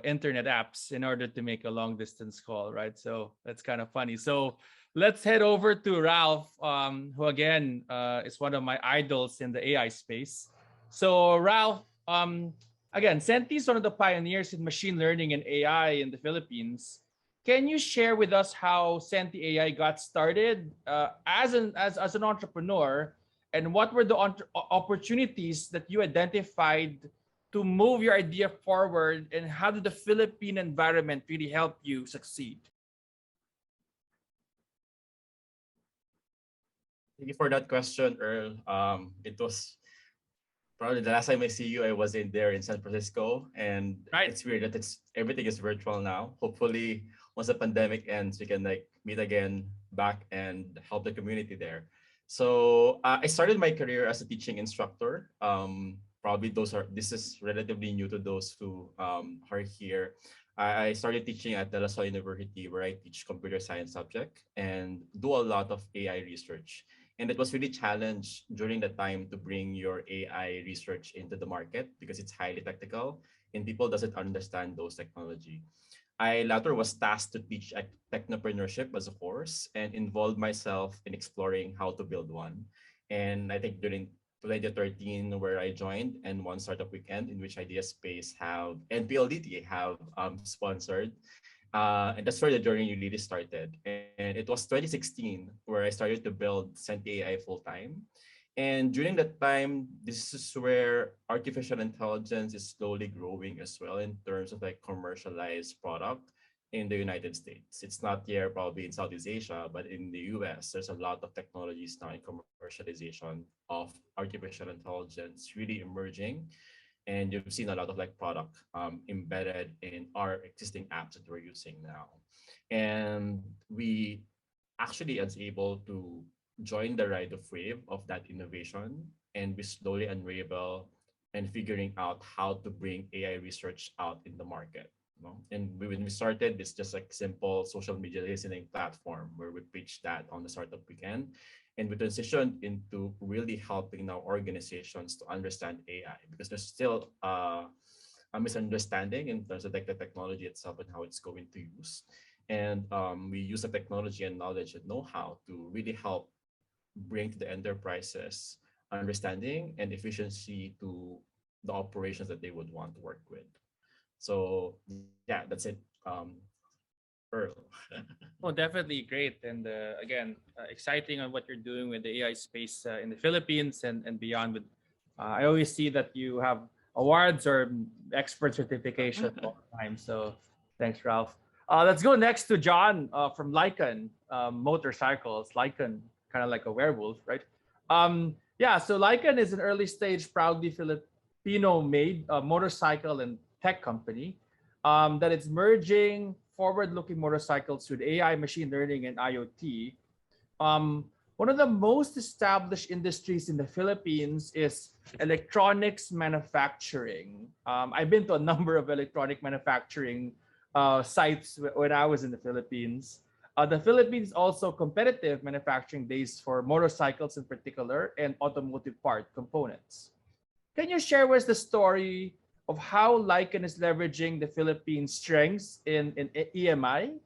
[SPEAKER 5] internet apps in order to make a long distance call, right? So that's kind of funny. So let's head over to Ralph, who again is one of my idols in the AI space. So Ralph, again, Senti is one of the pioneers in machine learning and AI in the Philippines. Can you share with us how Senti AI got started as an entrepreneur, and what were the opportunities that you identified to move your idea forward, and how did the Philippine environment really help you succeed?
[SPEAKER 8] Thank you for that question, Earl. It was probably the last time I see you, I was there in San Francisco, and
[SPEAKER 5] right.
[SPEAKER 8] It's weird that everything is virtual now. Hopefully, once the pandemic ends, we can meet again back and help the community there. So I started my career as a teaching instructor. Probably this is relatively new to those who are here. I started teaching at De La Salle University, where I teach computer science subject and do a lot of AI research. And it was really challenged during the time to bring your AI research into the market because it's highly technical and people doesn't understand those technology. I later was tasked to teach technopreneurship as a course and involved myself in exploring how to build one. And I think during 2013, where I joined, and one startup weekend in which Idea Space and PLDT have sponsored. And that's where the journey really started. And it was 2016 where I started to build Senti AI full time. And during that time, this is where artificial intelligence is slowly growing as well in terms of commercialized product in the United States. It's not here probably in Southeast Asia, but in the US, there's a lot of technologies now in commercialization of artificial intelligence really emerging. and you've seen a lot of like product embedded in our existing apps that we're using now. And we actually is able to join the ride of wave of that innovation, and we slowly unravel and figuring out how to bring AI research out in the market. And when we started, it's just like simple social media listening platform where we pitched that on the startup weekend, and we transitioned into really helping now organizations to understand AI, because there's still a misunderstanding in terms of like the technology itself and how it's going to use. And we use the technology and knowledge and know-how to really help bring to the enterprises understanding and efficiency to the operations that they would want to work with. So yeah, that's it. Earl.
[SPEAKER 5] Oh, definitely great. And again, exciting on what you're doing with the AI space in the Philippines and beyond. With I always see that you have awards or expert certification all the time. So thanks, Ralph. Let's go next to John from Lycan Motorcycles. Lycan, kind of like a werewolf, right? Yeah, so Lycan is an early stage, proudly Filipino-made motorcycle and tech company that is merging forward-looking motorcycles with AI, machine learning, and IoT. One of the most established industries in the Philippines is electronics manufacturing. I've been to a number of electronic manufacturing sites when I was in the Philippines. The Philippines also competitive manufacturing base for motorcycles in particular and automotive part components. Can you share with us the story of how Lycan is leveraging the Philippines' strengths in EMI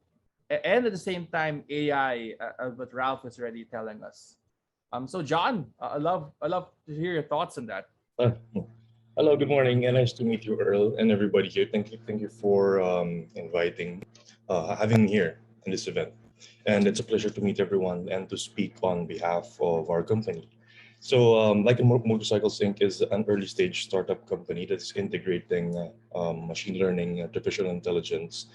[SPEAKER 5] and at the same time AI, what Ralph was already telling us? So John, I love to hear your thoughts on that.
[SPEAKER 9] Hello, good morning, and nice to meet you, Earl, and everybody here. Thank you for having me here in this event. And it's a pleasure to meet everyone and to speak on behalf of our company. So, Motorcycles Inc. is an early stage startup company that's integrating machine learning, artificial intelligence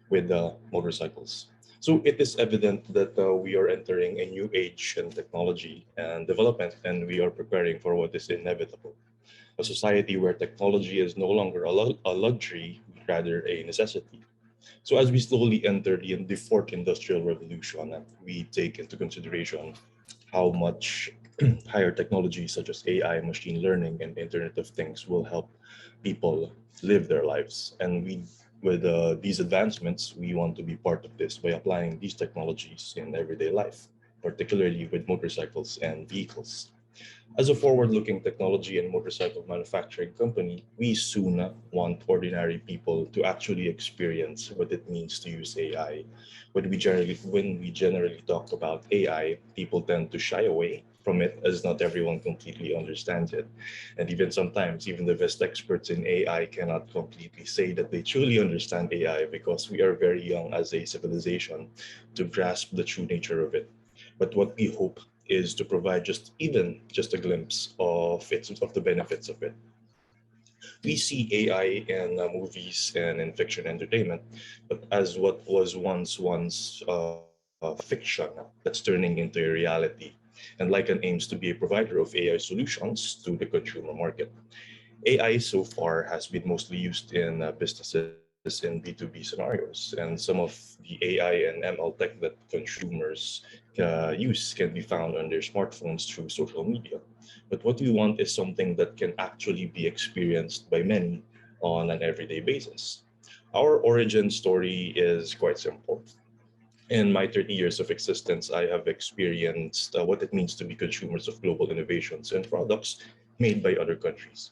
[SPEAKER 9] with motorcycles. So it is evident that we are entering a new age in technology and development, and we are preparing for what is inevitable. A society where technology is no longer a luxury, but rather a necessity. So as we slowly enter the fourth industrial revolution, we take into consideration how much higher technologies such as AI, machine learning, and Internet of Things will help people live their lives. And with these advancements, we want to be part of this by applying these technologies in everyday life, particularly with motorcycles and vehicles. As a forward-looking technology and motorcycle manufacturing company, we soon want ordinary people to actually experience what it means to use AI. When we generally talk about AI, people tend to shy away from it as not everyone completely understands it. And even sometimes, even the best experts in AI cannot completely say that they truly understand AI because we are very young as a civilization to grasp the true nature of it. But what we hope is to provide just a glimpse of the benefits of it. We see AI in movies and in fiction entertainment, but as what was once fiction that's turning into a reality. And Lycan aims to be a provider of AI solutions to the consumer market. AI so far has been mostly used in businesses in B2B scenarios, and some of the AI and ML tech that consumers use can be found on their smartphones through social media. But what we want is something that can actually be experienced by many on an everyday basis. Our origin story is quite simple. In my 30 years of existence, I have experienced what it means to be consumers of global innovations and products made by other countries.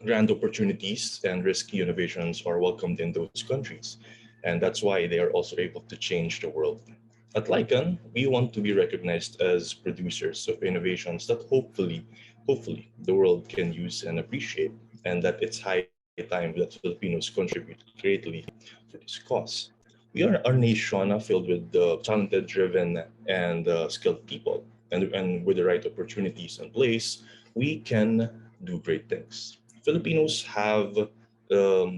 [SPEAKER 9] Grand opportunities and risky innovations are welcomed in those countries, and that's why they are also able to change the world. At Lycan, we want to be recognized as producers of innovations that hopefully, the world can use and appreciate, and that it's high time that Filipinos contribute greatly to this cause. We are a nation filled with talented, driven, and skilled people, and with the right opportunities in place, we can do great things. Filipinos have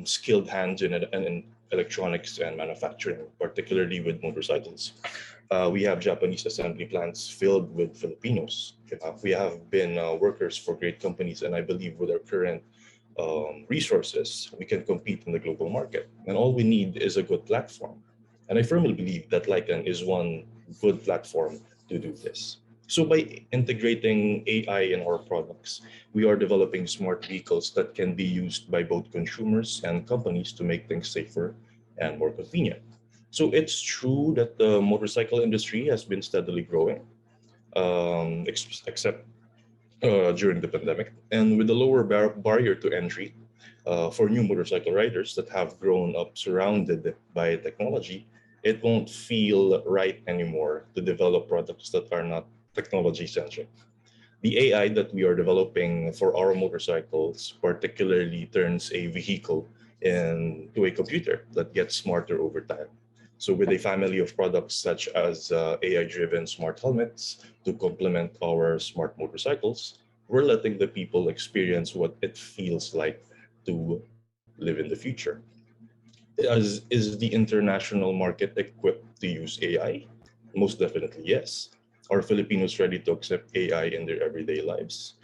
[SPEAKER 9] skilled hands in electronics and manufacturing, particularly with motorcycles. We have Japanese assembly plants filled with Filipinos. We have been workers for great companies, and I believe with our current resources, we can compete in the global market. And all we need is a good platform. And I firmly believe that Lycan is one good platform to do this. So by integrating AI in our products, we are developing smart vehicles that can be used by both consumers and companies to make things safer and more convenient. So it's true that the motorcycle industry has been steadily growing, except during the pandemic. And with the lower barrier to entry for new motorcycle riders that have grown up surrounded by technology, it won't feel right anymore to develop products that are not technology centric. The AI that we are developing for our motorcycles particularly turns a vehicle into a computer that gets smarter over time. So with a family of products such as AI-driven smart helmets to complement our smart motorcycles, we're letting the people experience what it feels like to live in the future. Is the international market equipped to use AI? Most definitely, yes. Are Filipinos ready to accept AI in their everyday lives?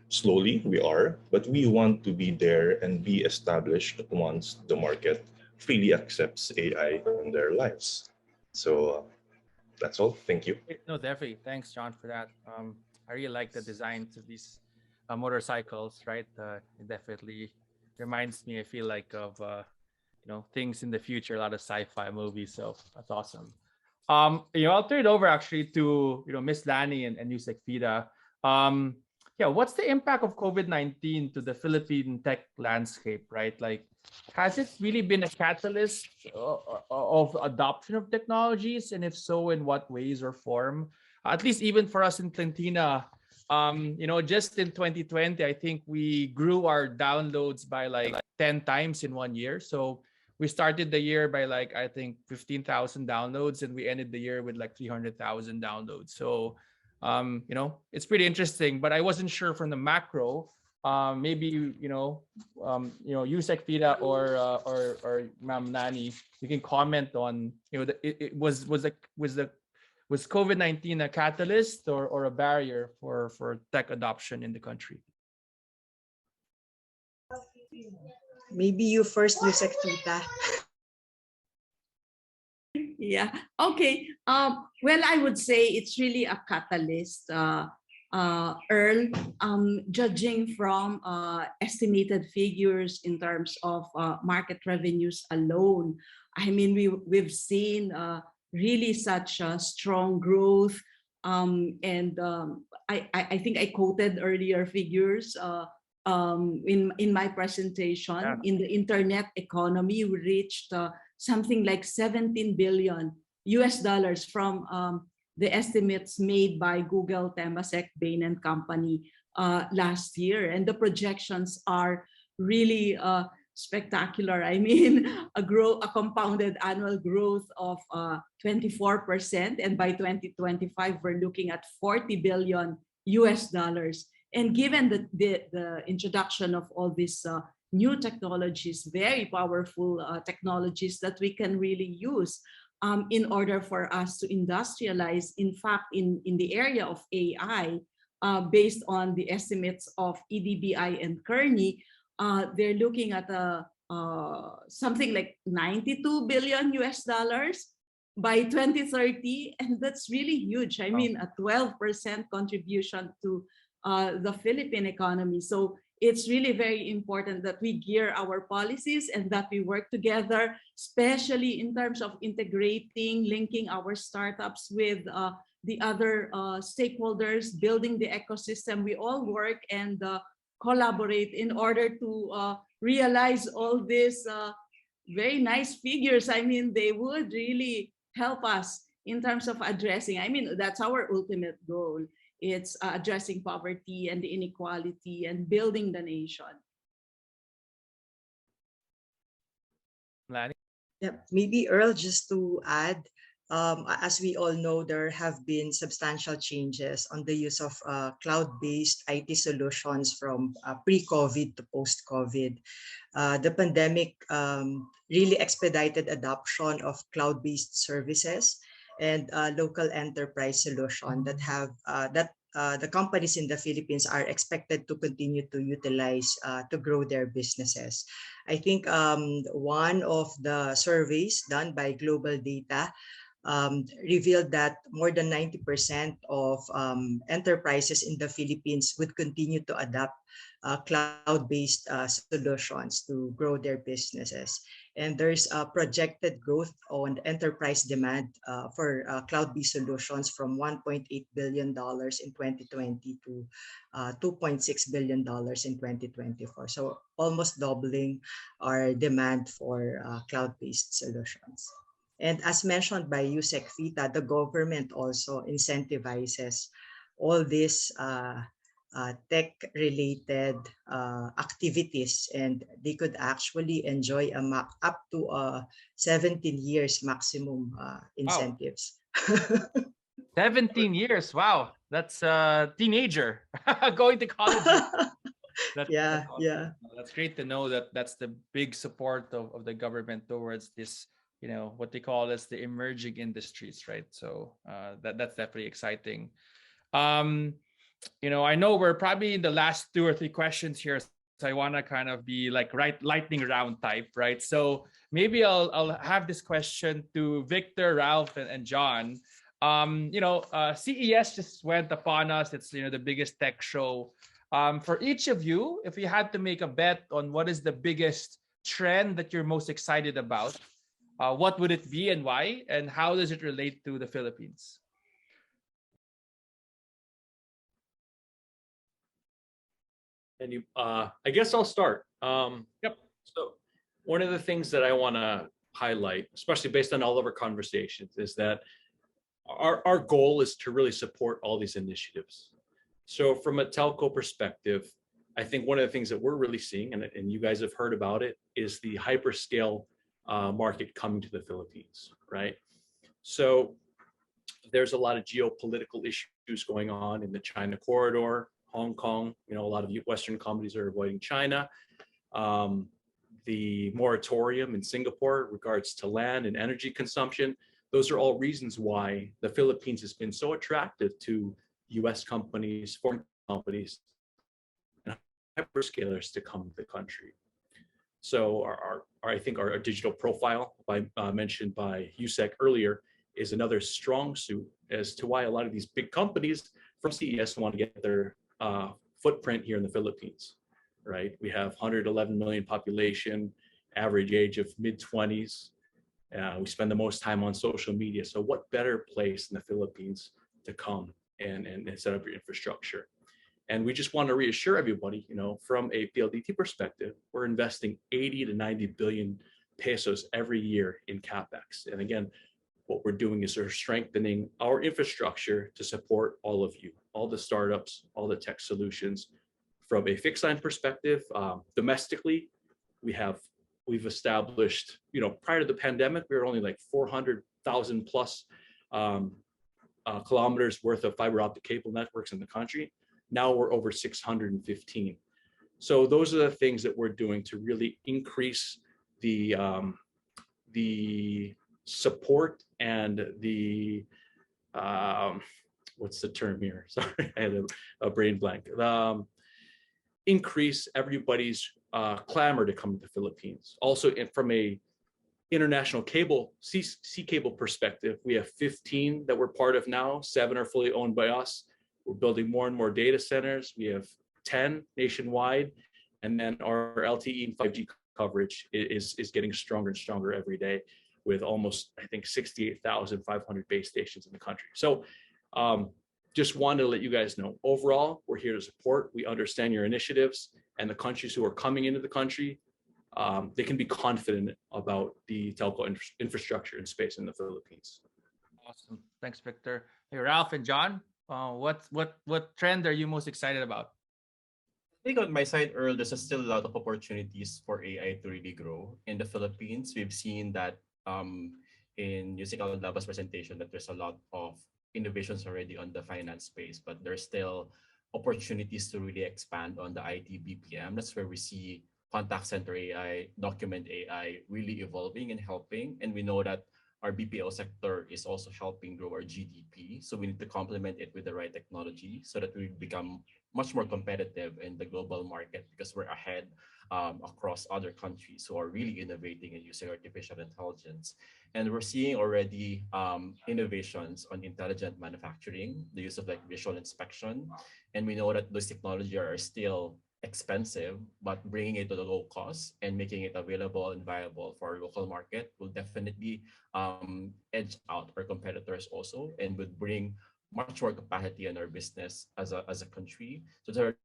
[SPEAKER 9] Slowly, we are, but we want to be there and be established once the market freely accepts AI in their lives. So that's all. Thank you.
[SPEAKER 5] No, definitely. Thanks, John, for that. I really like the designs of these motorcycles, right? It definitely reminds me, I feel like, of things in the future, a lot of sci-fi movies. So that's awesome. I'll turn it over actually to Miss Lani and Yusek Fida. What's the impact of COVID-19 to the Philippine tech landscape, right? Like, has it really been a catalyst of adoption of technologies, and if so, in what ways or form? At least even for us in Plantina, just in 2020, I think we grew our downloads by like 10 times in 1 year. So we started the year by like, I think 15,000 downloads, and we ended the year with like 300,000 downloads. So, it's pretty interesting, but I wasn't sure from the macro. Maybe Yusek Fida or Ma'am Nani, you can comment on was COVID-19 a catalyst or a barrier for tech adoption in the country?
[SPEAKER 7] Maybe you first, Yusek Tita.
[SPEAKER 10] Yeah. Okay. Well, I would say it's really a catalyst, Earl. Judging from estimated figures in terms of market revenues alone, I mean, we've seen really such a strong growth. I think I quoted earlier figures in my presentation.
[SPEAKER 5] Yeah.
[SPEAKER 10] In the internet economy, we reached something like $17 billion from the estimates made by Google, Temasek, Bain and Company last year. And the projections are really spectacular. I mean, a compounded annual growth of 24%. And by 2025, we're looking at $40 billion. And given the introduction of all these new technologies, very powerful technologies that we can really use in order for us to industrialize, in fact, in the area of AI, based on the estimates of EDBI and Kearney, they're looking at something like $92 billion by 2030. And that's really huge. I mean, a 12% contribution to the Philippine economy. So it's really very important that we gear our policies and that we work together, especially in terms of integrating, linking our startups with the other stakeholders, building the ecosystem. We all work and collaborate in order to realize all these very nice figures. I mean, they would really help us in terms of addressing, I mean, that's our ultimate goal. It's addressing poverty and the inequality and building the nation.
[SPEAKER 5] Lani?
[SPEAKER 7] Yeah, maybe Earl, just to add, as we all know, there have been substantial changes on the use of cloud-based IT solutions from pre-COVID to post-COVID. The pandemic really expedited adoption of cloud-based services and local enterprise solution that the companies in the Philippines are expected to continue to utilize to grow their businesses. I think one of the surveys done by Global Data revealed that more than 90% of enterprises in the Philippines would continue to adopt cloud-based solutions to grow their businesses. And there's a projected growth on enterprise demand for cloud-based solutions from $1.8 billion in 2020 to $2.6 billion in 2024. So almost doubling our demand for cloud-based solutions. And as mentioned by Yusek Fita, the government also incentivizes all these tech-related activities, and they could actually enjoy up to 17 years maximum incentives.
[SPEAKER 5] Wow. 17 years. Wow. That's a teenager going to college. That's awesome. That's great to know that that's the big support of the government towards this, what they call as the emerging industries, right? So that's definitely exciting. I know we're probably in the last 2 or 3 questions here, so I want to kind of be like lightning round type, right? So maybe I'll have this question to Victor, Ralph, and John. CES just went upon us. It's the biggest tech show. For each of you, if you had to make a bet on what is the biggest trend that you're most excited about, what would it be and why? And how does it relate to the Philippines?
[SPEAKER 6] And I guess I'll start.
[SPEAKER 5] Yep.
[SPEAKER 6] So one of the things that I want to highlight, especially based on all of our conversations, is that our goal is to really support all these initiatives. So from a telco perspective, I think one of the things that we're really seeing, and you guys have heard about it, is the hyperscale market coming to the Philippines, right? So there's a lot of geopolitical issues going on in the China corridor, Hong Kong. A lot of Western companies are avoiding China. The moratorium in Singapore regards to land and energy consumption. Those are all reasons why the Philippines has been so attractive to US companies, foreign companies, and hyperscalers to come to the country. So I think our digital profile, mentioned by Yusek earlier, is another strong suit as to why a lot of these big companies from CES want to get their footprint here in the Philippines, right? We have 111 million population, average age of mid-20s. We spend the most time on social media. So what better place in the Philippines to come and set up your infrastructure? And we just want to reassure everybody, from a PLDT perspective, we're investing 80 to 90 billion pesos every year in CapEx. And again, what we're doing is we're strengthening our infrastructure to support all of you, all the startups, all the tech solutions. From a fixed line perspective, domestically, we've established, prior to the pandemic, we were only like 400,000 plus kilometers worth of fiber optic cable networks in the country. Now we're over 615. So those are the things that we're doing to really increase the support and the what's the term here? Sorry, I had a brain blank. Increase everybody's clamor to come to the Philippines. Also, from a international cable, C cable perspective, we have 15 that we're part of now. 7 are fully owned by us. We're building more and more data centers. We have 10 nationwide, and then our LTE and 5G coverage is getting stronger and stronger every day, with almost, I think, 68,500 base stations in the country. So just wanted to let you guys know, overall, we're here to support. We understand your initiatives, and the countries who are coming into the country, they can be confident about the telco infrastructure and space in the Philippines.
[SPEAKER 5] Awesome. Thanks, Victor. Hey, Ralph and John, what trend are you most excited about?
[SPEAKER 8] I think on my side, Earl, there's still a lot of opportunities for AI to really grow in the Philippines. We've seen that in using Aldaba's presentation that there's a lot of innovations already on the finance space, but there's still opportunities to really expand on the IT BPM. That's where we see contact center AI, document AI really evolving and helping. And we know that our BPO sector is also helping grow our GDP. So we need to complement it with the right technology so that we become much more competitive in the global market because we're ahead across other countries who are really innovating and using artificial intelligence. And we're seeing already innovations on intelligent manufacturing, the use of like visual inspection. And we know that those technology are still expensive, but bringing it to the low cost and making it available and viable for our local market will definitely edge out our competitors also and would bring much more capacity in our business as a country. So there are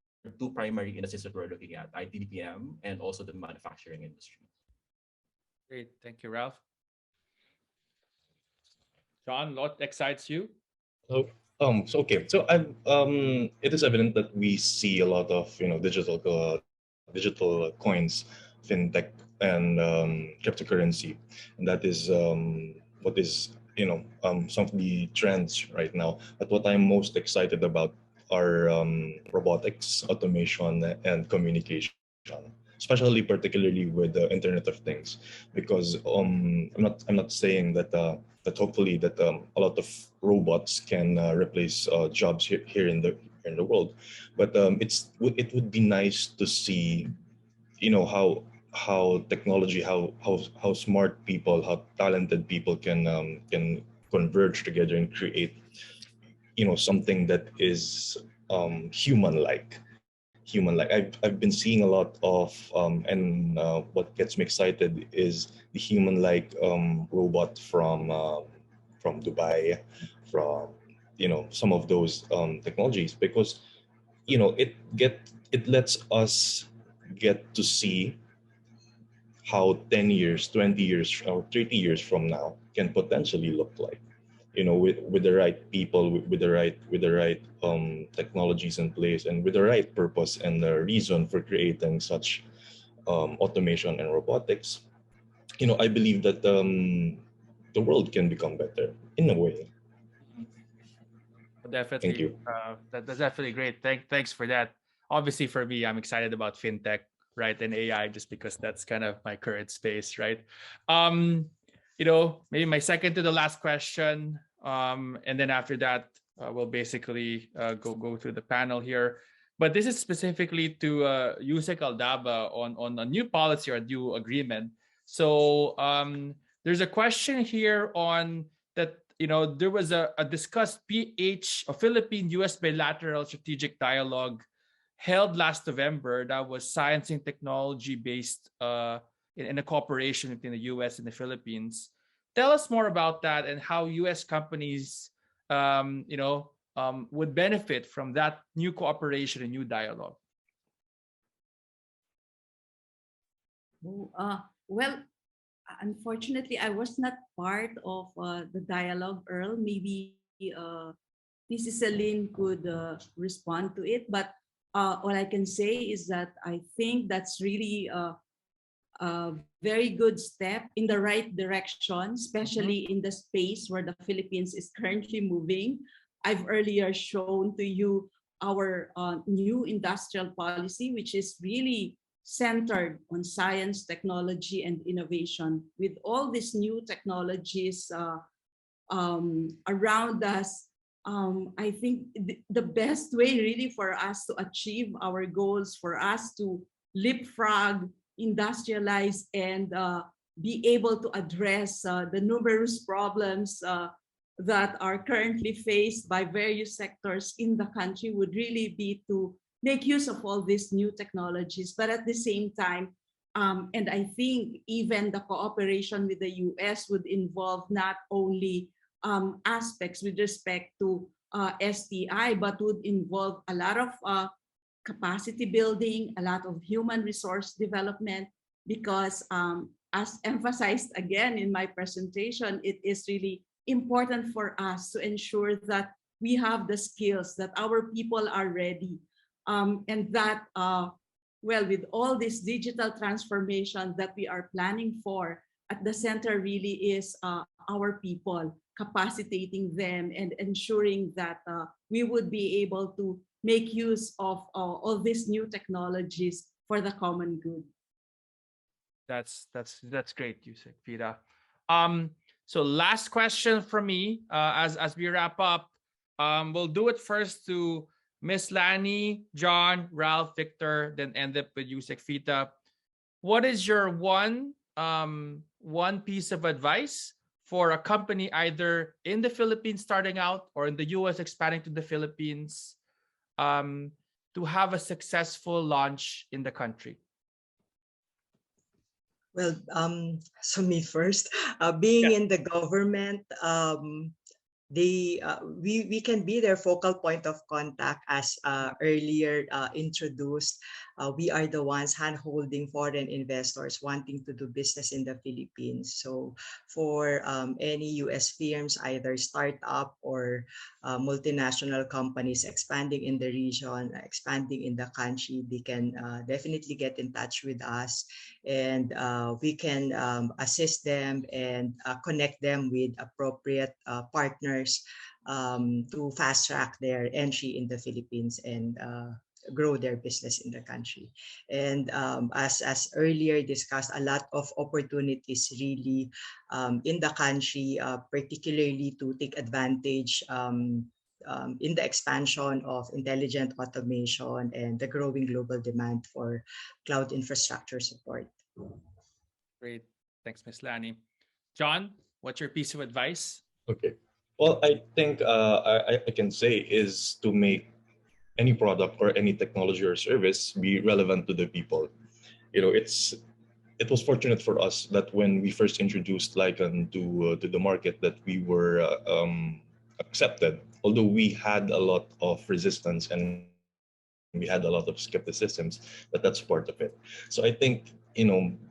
[SPEAKER 8] two primary industries that we're looking at, IT BPM and also the manufacturing industry.
[SPEAKER 5] Great. Thank you, Ralph. John, what excites you?
[SPEAKER 9] So, okay. So it is evident that we see a lot of digital coins, fintech, and cryptocurrency, and that is what is some of the trends right now. But what I'm most excited about are robotics, automation, and communication, especially particularly with the Internet of Things, because I'm not saying that hopefully that a lot of robots can replace jobs here in the world, but it would be nice to see how technology, how smart people, how talented people can converge together and create something that is human like. I've been seeing a lot of and what gets me excited is the human like robot from Dubai, from some of those technologies, because it lets us get to see how 10 years, 20 years, or 30 years from now can potentially look like, with the right people, with the right technologies in place, and with the right purpose and the reason for creating such automation and robotics. I believe that the world can become better in a way. Thank
[SPEAKER 5] Definitely.
[SPEAKER 9] you.
[SPEAKER 5] That's definitely great. Thanks for that. Obviously, for me, I'm excited about fintech, right, and AI, just because that's kind of my current space, right? Um, Maybe my second to the last question, and then after that, we'll basically go through the panel here. But this is specifically to Yusek Aldaba on a new policy or a new agreement. So there's a question here on that. There was a discussed a Philippine US bilateral strategic dialogue held last November that was science and technology based in a cooperation between the US and the Philippines. Tell us more about that and how US companies would benefit from that new cooperation and new dialogue.
[SPEAKER 10] Well, unfortunately, I was not part of the dialogue, Earl. Maybe Mrs. Celine could respond to it. But all I can say is that I think that's really a very good step in the right direction, especially in the space where the Philippines is currently moving. I've earlier shown to you our new industrial policy, which is really centered on science, technology, and innovation. With all these new technologies around us, I think the best way really for us to achieve our goals, for us to leapfrog, industrialize, and be able to address the numerous problems that are currently faced by various sectors in the country would really be to make use of all these new technologies. But at the same time, and I think even the cooperation with the US would involve not only aspects with respect to STI, but would involve a lot of capacity building, a lot of human resource development, because as emphasized again in my presentation, it is really important for us to ensure that we have the skills, that our people are ready, and that, well, with all this digital transformation that we are planning for, at the center really is our people, capacitating them and ensuring that we would be able to make use of all these new technologies for the common good.
[SPEAKER 5] That's great, Yusek, Vida. So last question from me as we wrap up. We'll do it first to Miss Lani, John, Ralph, Victor, then end up with Yusek Fita. What is your one piece of advice for a company either in the Philippines starting out or in the US expanding to the Philippines to have a successful launch in the country?
[SPEAKER 7] Well, so me first, being in the government, we can be their focal point of contact as earlier introduced. We are the ones hand-holding foreign investors wanting to do business in the Philippines. So for any US firms, either startup or multinational companies expanding in the region, expanding in the country, they can definitely get in touch with us, and we can assist them and connect them with appropriate partners to fast track their entry in the Philippines and grow their business in the country. And as earlier discussed, a lot of opportunities really in the country, particularly to take advantage in the expansion of intelligent automation and the growing global demand for cloud infrastructure support.
[SPEAKER 5] Great. Thanks, Ms. Lani. John, what's your piece of advice?
[SPEAKER 9] Okay. Well, I think I can say is to make any product or any technology or service be relevant to the people. You know, it was fortunate for us that when we first introduced Lycan to the market, that we were accepted, although we had a lot of resistance and we had a lot of skepticisms, but that's part of it. So I think,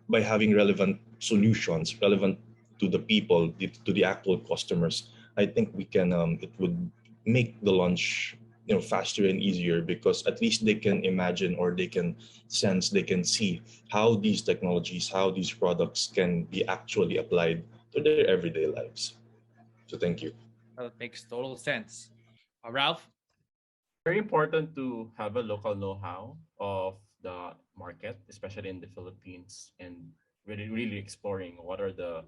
[SPEAKER 9] by having relevant solutions, relevant to the people, to the actual customers, I think we can, it would make the launch, faster and easier, because at least they can imagine, or they can sense, they can see how these technologies, how these products can be actually applied to their everyday lives. So thank you.
[SPEAKER 5] Well, it makes total sense. Ralph?
[SPEAKER 8] Very important to have a local know-how of the market, especially in the Philippines, and really exploring what are the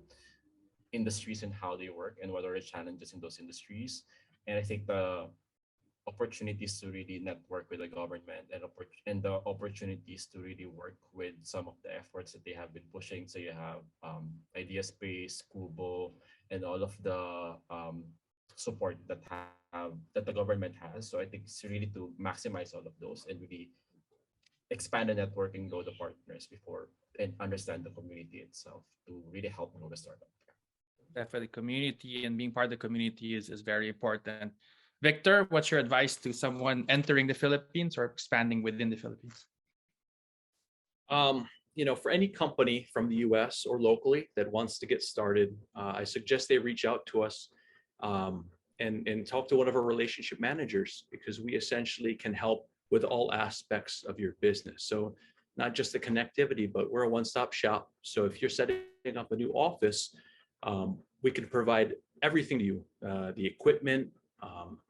[SPEAKER 8] industries and how they work and what are the challenges in those industries. And I think the opportunities to really network with the government and the opportunities to really work with some of the efforts that they have been pushing. So you have Idea Space, Kubo, and all of the support that the government has. So I think it's really to maximize all of those and really expand the network and grow the partners before and understand the community itself to really help grow the startup.
[SPEAKER 5] Definitely, community and being part of the community is very important. Victor, what's your advice to someone entering the Philippines or expanding within the Philippines?
[SPEAKER 6] For any company from the US or locally that wants to get started, I suggest they reach out to us and talk to one of our relationship managers, because we essentially can help with all aspects of your business. So not just the connectivity, but we're a one-stop shop. So if you're setting up a new office, we can provide everything to you, the equipment,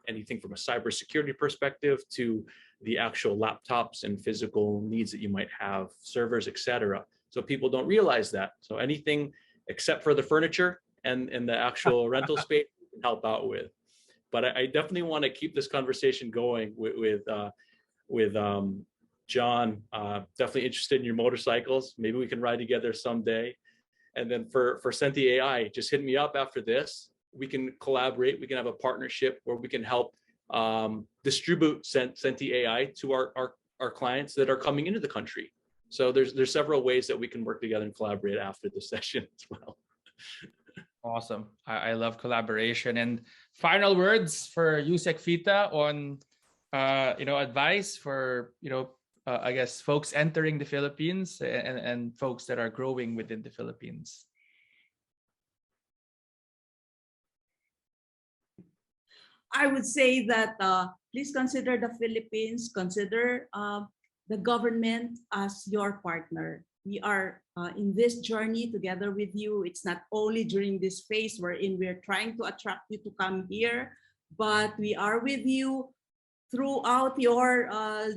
[SPEAKER 6] anything from a cybersecurity perspective to the actual laptops and physical needs that you might have, servers, etc. So people don't realize that. So anything except for the furniture and the actual rental space we can help out with. But I definitely want to keep this conversation going with John. Definitely interested in your motorcycles. Maybe we can ride together someday. And then for Senti AI, just hit me up after this. We can collaborate. We can have a partnership where we can help distribute Senti AI to our clients that are coming into the country. So there's several ways that we can work together and collaborate after the session as well.
[SPEAKER 5] Awesome. I love collaboration. And final words for Yusek Fita on advice for I guess folks entering the Philippines and folks that are growing within the Philippines.
[SPEAKER 10] I would say that please consider the Philippines, consider the government as your partner. We are in this journey together with you. It's not only during this phase wherein we're trying to attract you to come here, but we are with you throughout your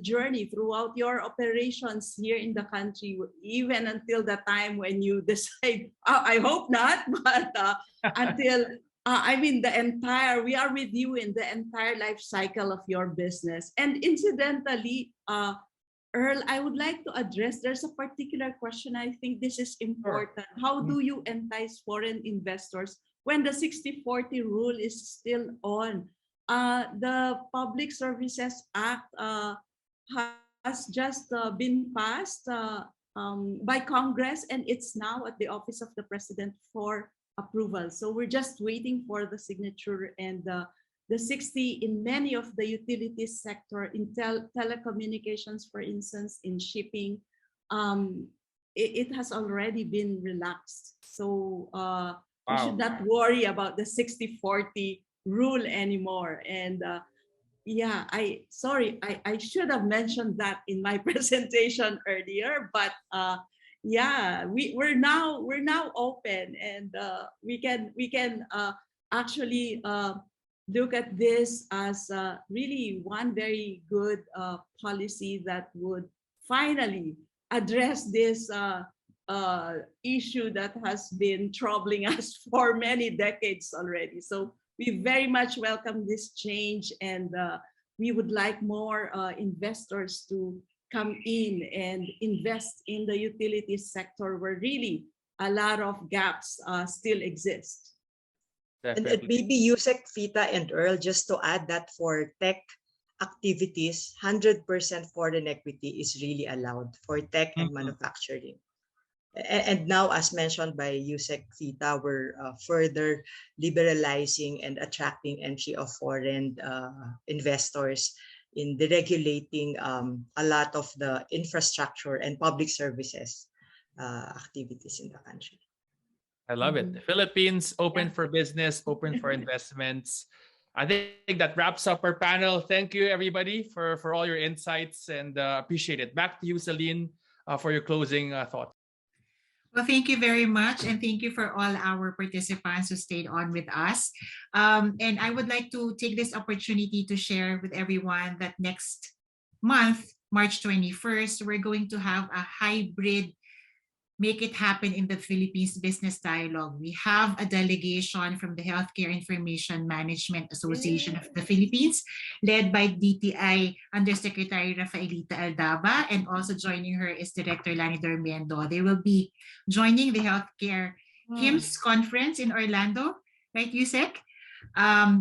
[SPEAKER 10] journey, throughout your operations here in the country, even until the time when you decide, I hope not, but until, I mean, we are with you in the entire life cycle of your business. And incidentally, Earl, I would like to address, there's a particular question, I think this is important. How do you entice foreign investors when the 60-40 rule is still on? The Public Services Act has just been passed by Congress, and it's now at the Office of the President for approval. So we're just waiting for the signature, and the 60 in many of the utilities sector, in telecommunications, for instance, in shipping, it has already been relaxed. So we should not worry about the 60-40 rule anymore. And yeah, I should have mentioned that in my presentation earlier, but yeah, we're now open, and we can actually look at this as really one very good policy that would finally address this issue that has been troubling us for many decades already. So we very much welcome this change, and we would like more investors to come in and invest in the utilities sector, where really a lot of gaps still exist.
[SPEAKER 7] And maybe Yusek, Fita, and Earl, just to add that for tech activities, 100% foreign equity is really allowed for tech and manufacturing. And now, as mentioned by Yusek, Fita, we're further liberalizing and attracting entry of foreign investors in deregulating a lot of the infrastructure and public services activities in the country.
[SPEAKER 5] I love it. The Philippines, open for business, open for investments. I think that wraps up our panel. Thank you, everybody, for all your insights, and appreciate it. Back to you, Celine, for your closing thoughts.
[SPEAKER 2] Well, thank you very much. And thank you for all our participants who stayed on with us. And I would like to take this opportunity to share with everyone that next month, March 21st, we're going to have a hybrid Make It Happen in the Philippines Business Dialogue. We have a delegation from the Healthcare Information Management Association of the Philippines, led by DTI Undersecretary Rafaelita Aldaba, and also joining her is Director Lani Dormiendo. They will be joining the Healthcare HIMSS conference in Orlando, right, Yusek?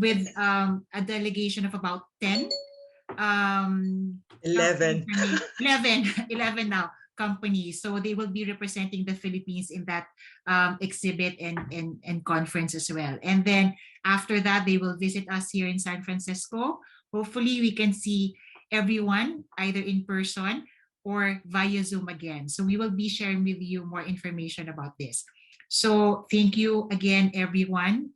[SPEAKER 2] With a delegation of about 10.
[SPEAKER 7] 11
[SPEAKER 2] now. Companies. So they will be representing the Philippines in that exhibit and conference as well. And then after that, they will visit us here in San Francisco. Hopefully we can see everyone either in person or via Zoom again. So we will be sharing with you more information about this. So thank you again, everyone.